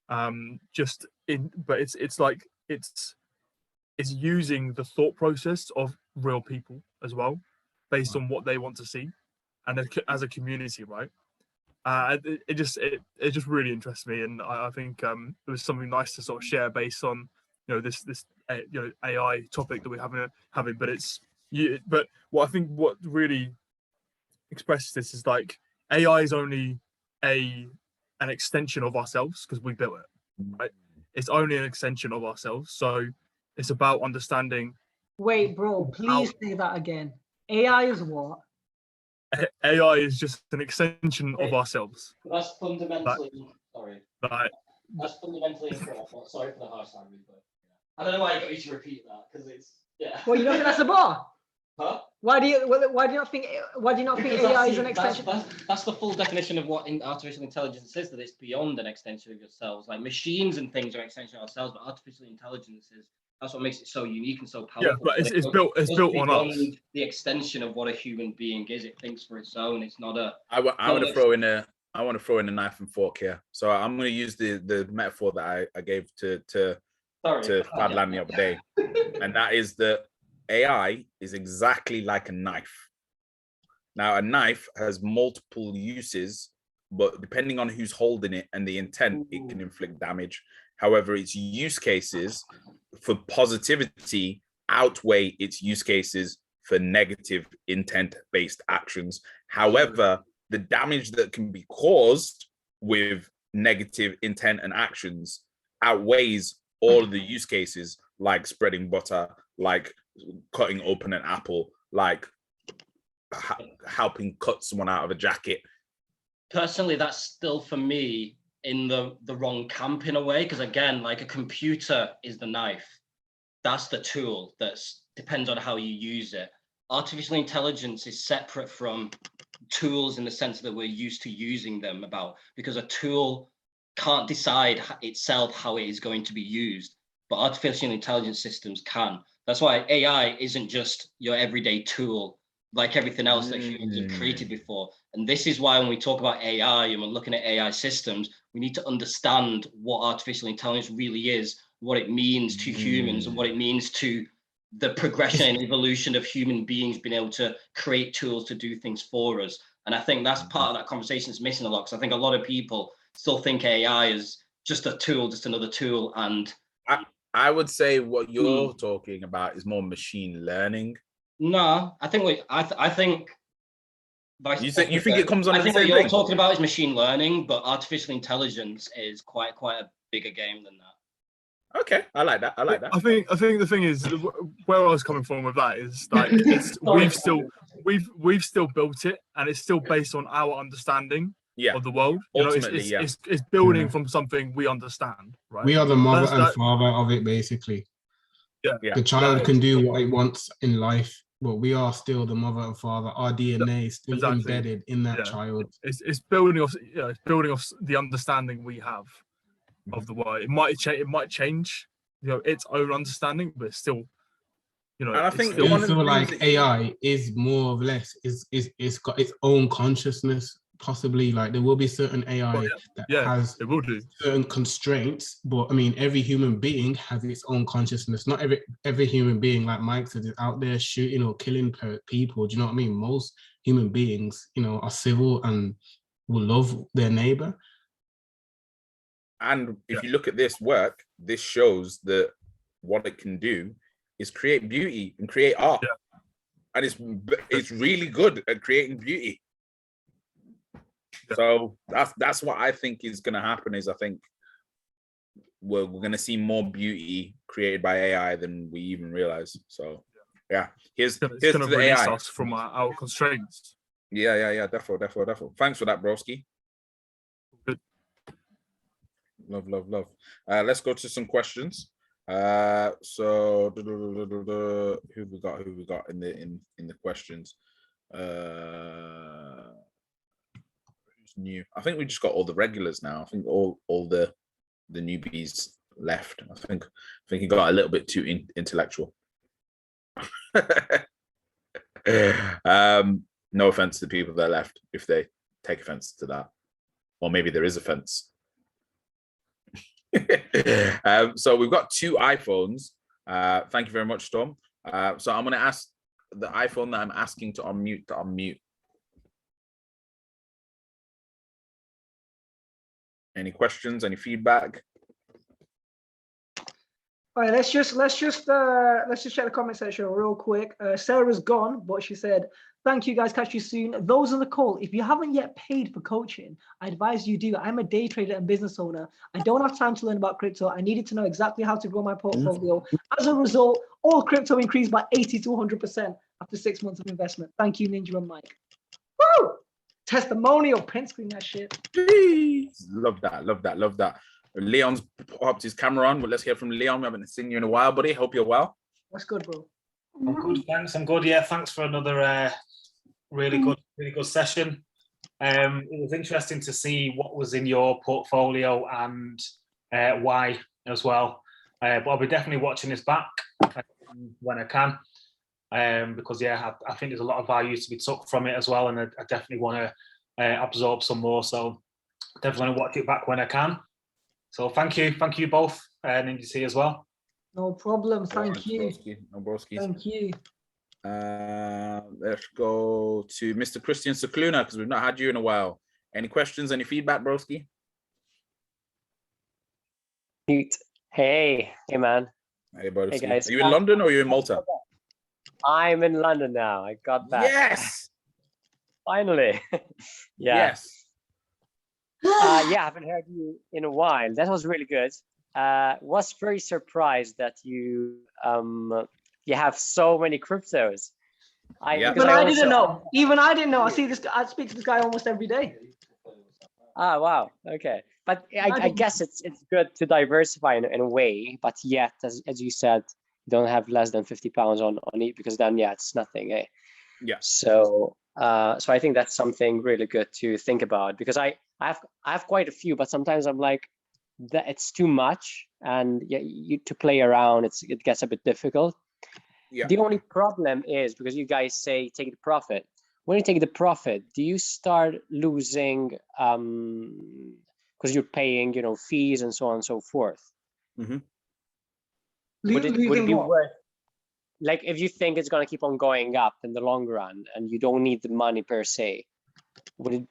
but it's like it's using the thought process of real people as well, based on what they want to see, and as a community, right? It just really interests me, and I think it was something nice to sort of share based on, you know, this you know, AI topic that we're having. But what really expresses this is like AI is only an extension of ourselves, because we built it, right? It's only an extension of ourselves, so it's about understanding. Wait, bro, please say that again. AI is what? AI is just an extension of ourselves. That's fundamentally that's fundamentally incorrect. Sorry for the harsh language, but I don't know why I got you to repeat that, because it's Well, you don't think that's a bar? Huh? Why do you not think AI is an extension? That's the full definition of what artificial intelligence is, that it's beyond an extension of yourselves. Like machines and things are an extension of ourselves, but artificial intelligence that's what makes it so unique and so powerful. Yeah, but it's built on us. The extension of what a human being is. It thinks for its own. It's not a. I want to throw in a knife and fork here. So I'm going to use the metaphor that I gave to Fadlan the other day, and that is that AI is exactly like a knife. Now, a knife has multiple uses, but depending on who's holding it and the intent, it can inflict damage. However, its use cases for positivity outweigh its use cases for negative intent-based actions. However, the damage that can be caused with negative intent and actions outweighs all of the use cases, like spreading butter, like cutting open an apple, like helping cut someone out of a jacket. Personally, that's still for me in the wrong camp in a way, because again, like a computer is the knife. That's the tool. Depends on how you use it. Artificial intelligence is separate from tools in the sense that we're used to using them because a tool can't decide itself how it is going to be used, but artificial intelligence systems can. That's why AI isn't just your everyday tool like everything else that humans have created before. And this is why when we talk about AI and we're looking at AI systems, We need to understand what artificial intelligence really is, what it means to humans, and what it means to the progression and evolution of human beings being able to create tools to do things for us. And I think that's part of that conversation that's missing a lot, because I think a lot of people still think AI is just a tool, just another tool. And I would say what you're talking about is more machine learning. No, I think I think you think it comes on. I think what you're talking about is machine learning, but artificial intelligence is quite a bigger game than that. Okay, I like that. I like that. I think the thing is, where I was coming from with that is like we've still built it, and it's still based on our understanding of the world. Ultimately, it's building from something we understand, right? We are the mother and father of it, basically. Yeah. The child can do what it wants in life, but we are still the mother and father. Our DNA is still embedded in that child. It's building off, it's building off the understanding we have of the world. It might change, its own understanding, but it's still, And I think I feel like AI is more or less it's got its own consciousness. Possibly, like there will be certain AI that has it will do certain constraints, but I mean, every human being has its own consciousness. Not every human being, like Mike said, is out there shooting or killing people. Do you know what I mean? Most human beings, are civil and will love their neighbor. And if you look at this work, this shows that what it can do is create beauty and create art, and it's really good at creating beauty. So that's what I think is going to happen. Is I think we're going to see more beauty created by AI than we even realize. So here's to the AI us from our constraints. Yeah, definitely. Thanks for that, broski. Good. Love. Let's go to some questions. So who we got in the questions? New. I think we just got all the regulars now. I think all the newbies left. I think he got a little bit too intellectual. No offense to the people that left if they take offense to that, or maybe there is offense. So we've got 2 iPhones. Thank you very much, Storm. So I'm going to ask the iPhone that I'm asking to unmute. Any questions? Any feedback? All right, let's just check the comment section real quick. Sarah's gone, but she said, "Thank you guys. Catch you soon. Those on the call, if you haven't yet paid for coaching, I advise you do. I'm a day trader and business owner. I don't have time to learn about crypto. I needed to know exactly how to grow my portfolio. As a result, all crypto increased by 80 to 100% after 6 months of investment. Thank you, Ninja and Mike." Woo! Testimonial, print screen that shit. Jeez. Love that. Leon's popped his camera on, but let's hear from Leon. We haven't seen you in a while, buddy. Hope you're well. What's good, bro? I'm good, thanks. I'm good. Yeah, thanks for another really good session. It was interesting to see what was in your portfolio and why as well. But I'll be definitely watching this back when I can. Because I think there's a lot of value to be took from it as well, and I definitely want to absorb some more. So definitely want to watch it back when I can. So thank you both, NinjaTea as well. No problem. Thank you. No broski. Thank you. Let's go to Mr. Christian Secluna, because we've not had you in a while. Any questions? Any feedback, broski? Hey, man. Hey, buddy. Hey, guys. Are you in London or are you in Malta? I'm in London now. I got back. Yes. Finally. Yes. I haven't heard you in a while. That was really good. Was very surprised that you have so many cryptos. Even I didn't know. I speak to this guy almost every day. Ah, wow. Okay. But I guess it's good to diversify in a way, but yet, as you said, you don't have less than 50 pounds on it, because then, it's nothing. Eh? Yeah. So I think that's something really good to think about, because I have quite a few, but sometimes I'm like, that it's too much, and to play around, it gets a bit difficult. Yeah. The only problem is, because you guys say take the profit. When you take the profit, do you start losing because you're paying, you know, fees and so on and so forth. Mhm. Would it be what? worth, like, if you think it's going to keep on going up in the long run and you don't need the money per se, would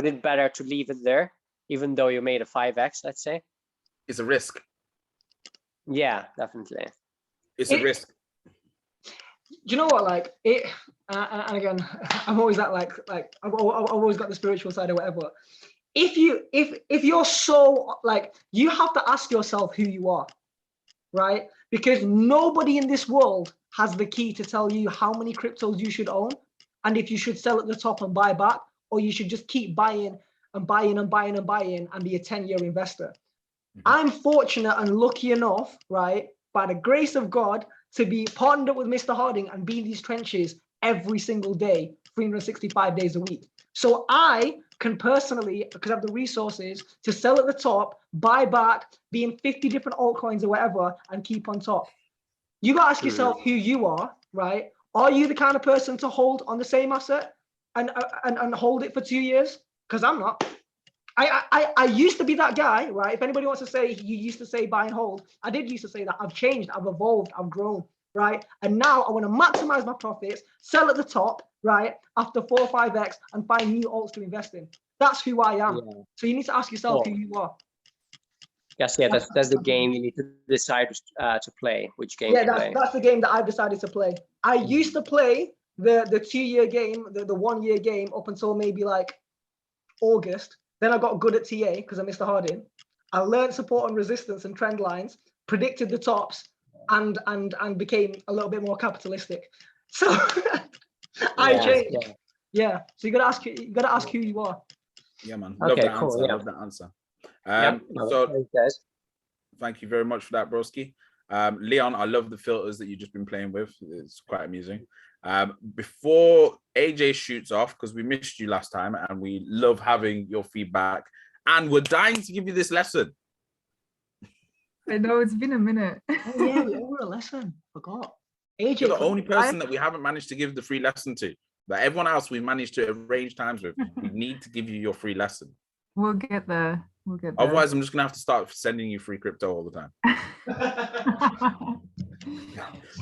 it better to leave it there, even though you made a 5x, let's say? It's a risk. Yeah, definitely. It's a risk. Do you know what? Like it, and again, I'm always that like I've always got the spiritual side or whatever. If you're so like, you have to ask yourself who you are, right? Because nobody in this world has the key to tell you how many cryptos you should own, and if you should sell at the top and buy back, or you should just keep buying and buying and buying and buying and be a 10-year investor. I'm fortunate and lucky enough, right, by the grace of God, to be partnered up with Mr. Harding and be in these trenches every single day, 365 days a week. So I can personally, because I have the resources to sell at the top, buy back, be in 50 different altcoins or whatever, and keep on top. You got to ask yourself who you are, right? Are you the kind of person to hold on the same asset and hold it for 2 years? Because I'm not. I used to be that guy, right? If anybody wants to say you used to say buy and hold, I did used to say that. I've changed, I've evolved, I've grown, right? And now I want to maximize my profits, sell at the top, right? After 4 or 5x and find new alts to invest in. That's who I am. Yeah. So you need to ask yourself who you are. Yes, yeah, that's the game you need to decide to play, which game to play. That's the game that I've decided to play. I used to play the 2-year game, the 1-year game up until maybe like August. Then I got good at TA because of Mr. Harding. I learned support and resistance and trend lines, predicted the tops, and became a little bit more capitalistic. So I changed. Yeah. So you gotta ask who you are. Yeah, man. Love that answer. Yeah. Love that answer. So thank you very much for that, broski. Leon, I love the filters that you've just been playing with. It's quite amusing. Before AJ shoots off, because we missed you last time and we love having your feedback, and we're dying to give you this lesson. I know, it's been a minute. Oh yeah, we owe a lesson. Forgot. AJ, you're the only person that we haven't managed to give the free lesson to. But everyone else we've managed to arrange times with. We need to give you your free lesson. We'll get there. We'll get there. Otherwise, I'm just gonna have to start sending you free crypto all the time.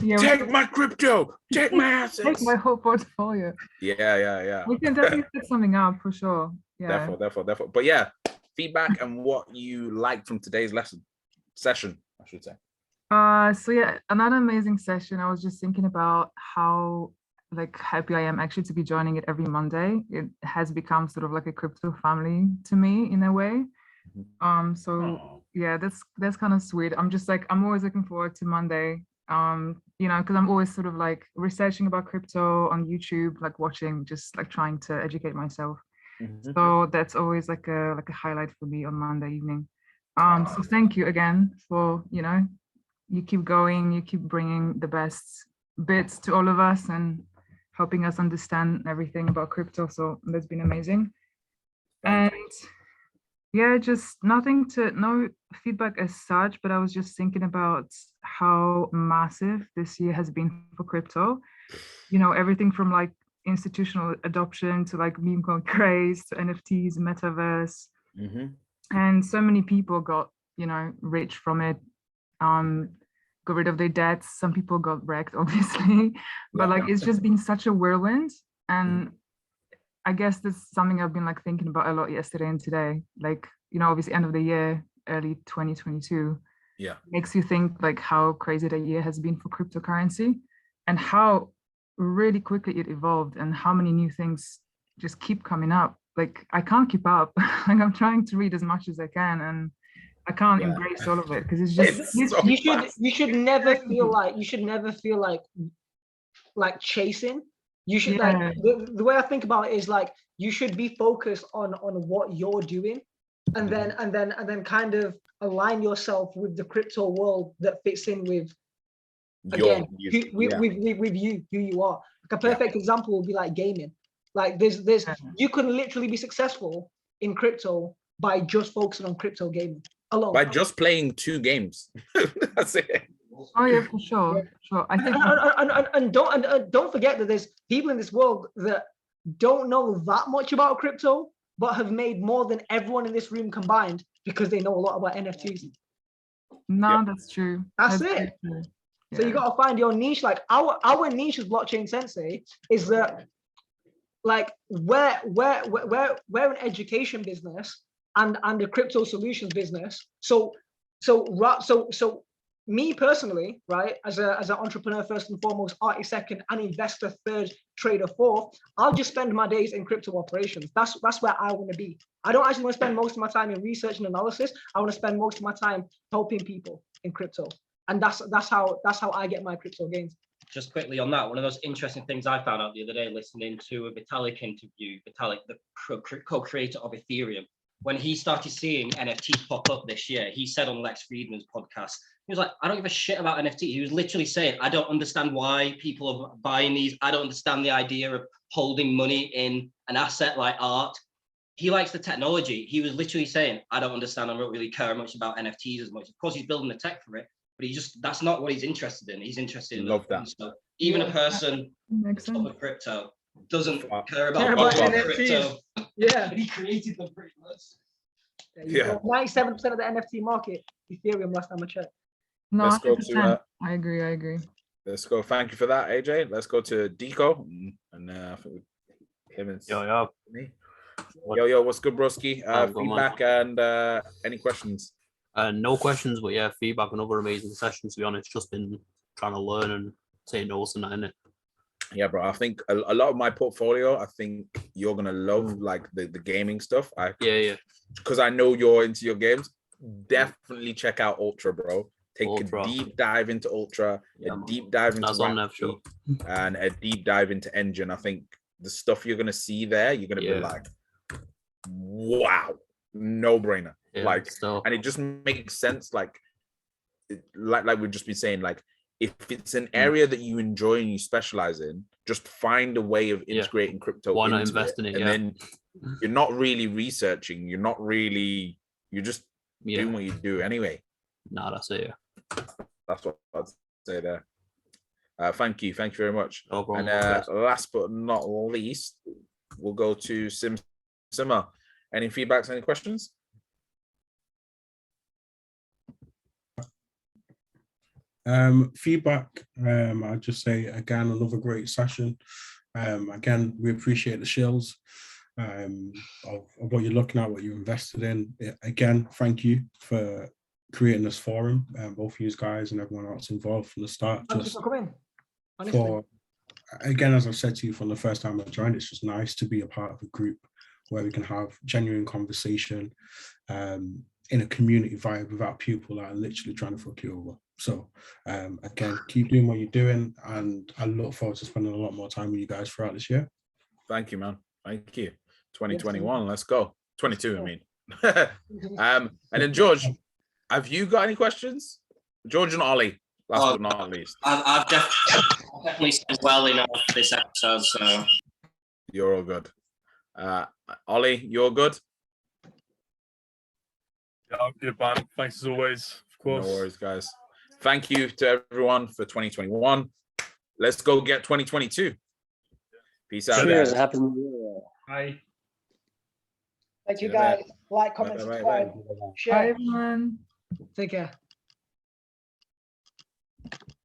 Yeah, take my crypto, take my assets, take my whole portfolio. Yeah. We can definitely set something up for sure. Yeah. Therefore. But yeah, feedback and what you liked from today's session, I should say. So yeah, another amazing session. I was just thinking about how like happy I am actually to be joining it every Monday. It has become sort of like a crypto family to me in a way. So yeah, that's kind of sweet. I'm just like, I'm always looking forward to Monday. You know, because I'm always sort of like researching about crypto on YouTube, like watching, just like trying to educate myself. So that's always like a highlight for me on Monday evening. So thank you again for, you know, you keep going, you keep bringing the best bits to all of us and helping us understand everything about crypto. So that's been amazing. And yeah, just no feedback as such, but I was just thinking about how massive this year has been for crypto. You know, everything from like institutional adoption to like meme coin craze to NFTs, metaverse. And so many people got, you know, rich from it, got rid of their debts. Some people got wrecked, obviously, but like it's just been such a whirlwind. And I guess that's something I've been like thinking about a lot yesterday and today. Like, you know, obviously end of the year, early 2022. Yeah. Makes you think like how crazy the year has been for cryptocurrency and how really quickly it evolved and how many new things just keep coming up. Like I can't keep up. Like I'm trying to read as much as I can and I can't embrace all of it because it's just you should never feel like chasing. You should like the way I think about it is like you should be focused on what you're doing and then kind of align yourself with the crypto world that fits in with again with you, who you are. Like a perfect example would be like gaming. Like there's you can literally be successful in crypto by just focusing on crypto gaming alone. By just playing 2 games. That's it. Oh yeah, for sure. I think and don't forget that there's people in this world that don't know that much about crypto, but have made more than everyone in this room combined because they know a lot about NFTs. No, that's true. That's very it. true. So you got to find your niche. Like our niche as blockchain Sensei is that, like, we're an education business and a crypto solutions business. So me personally, right, as an entrepreneur first and foremost, artist second, and investor third, trader fourth, I'll just spend my days in crypto operations. That's where I want to be. I don't actually want to spend most of my time in research and analysis. I want to spend most of my time helping people in crypto, and that's how I get my crypto gains. Just quickly on that, one of those interesting things I found out the other day listening to a Vitalik interview, Vitalik, the co-creator of Ethereum, when he started seeing NFTs pop up this year, he said on Lex Friedman's podcast, he was like, I don't give a shit about NFT. He was literally saying, I don't understand why people are buying these. I don't understand the idea of holding money in an asset like art. He likes the technology. He was literally saying, I don't understand. I don't really care much about NFTs as much. Of course, he's building the tech for it, but that's not what he's interested in. He's interested in love that. So even a person Makes sense. of crypto doesn't care Care about about crypto. Yeah. He created them pretty much. Yeah. 97% of the NFT market, Ethereum, last time I checked. No, Let's go to 100%. I agree. Let's go. Thank you for that, AJ. Let's go to Deco and I think him and me. Yo, what's good, broski? Feedback and any questions? No questions, but yeah, feedback. Another amazing session. To be honest, just been trying to learn and take notes and that, innit? Yeah, bro. I think a lot of my portfolio, I think you're gonna love like the gaming stuff. Yeah. Because I know you're into your games. Definitely check out Ultra, bro. Take Ultra. a deep dive into Ultra, a deep dive into That's on there, sure. and a deep dive into Engine. I think the stuff you're gonna see there, you're gonna be like, wow, no brainer. Yeah, and it just makes sense. Like we've just been saying, like if it's an area that you enjoy and you specialize in, just find a way of integrating crypto. Why not invest in it? And then you're not really researching. You're just doing what you do anyway. Nah, that's it. Yeah. That's what I'd say there. Thank you very much. No problem. And last but not least, we'll go to Simmer. Any feedbacks? Any questions? Feedback. I'd just say again, another great session. Again, we appreciate the shills of what you're looking at, what you invested in. Again, thank you for creating this forum, both of you guys and everyone else involved from the start. Thank you for coming. Honestly. Again, as I've said to you from the first time I joined, it's just nice to be a part of a group where we can have genuine conversation in a community vibe without people that are literally trying to fuck you over. So again, keep doing what you're doing, and I look forward to spending a lot more time with you guys throughout this year. Thank you, man. Thank you. 2021, let's go. 22, I mean. And then George, have you got any questions? George and Ollie, last but not least. I've definitely said well enough for this episode, so. You're all good. Ollie, you're good? Yeah, I'm good, man. Thanks as always, of course. No worries, guys. Thank you to everyone for 2021. Let's go get 2022. Peace out. Cheers. Happy New Year. Bye. Thank you, guys. Like, comment, subscribe, share. Bye, everyone. Take care.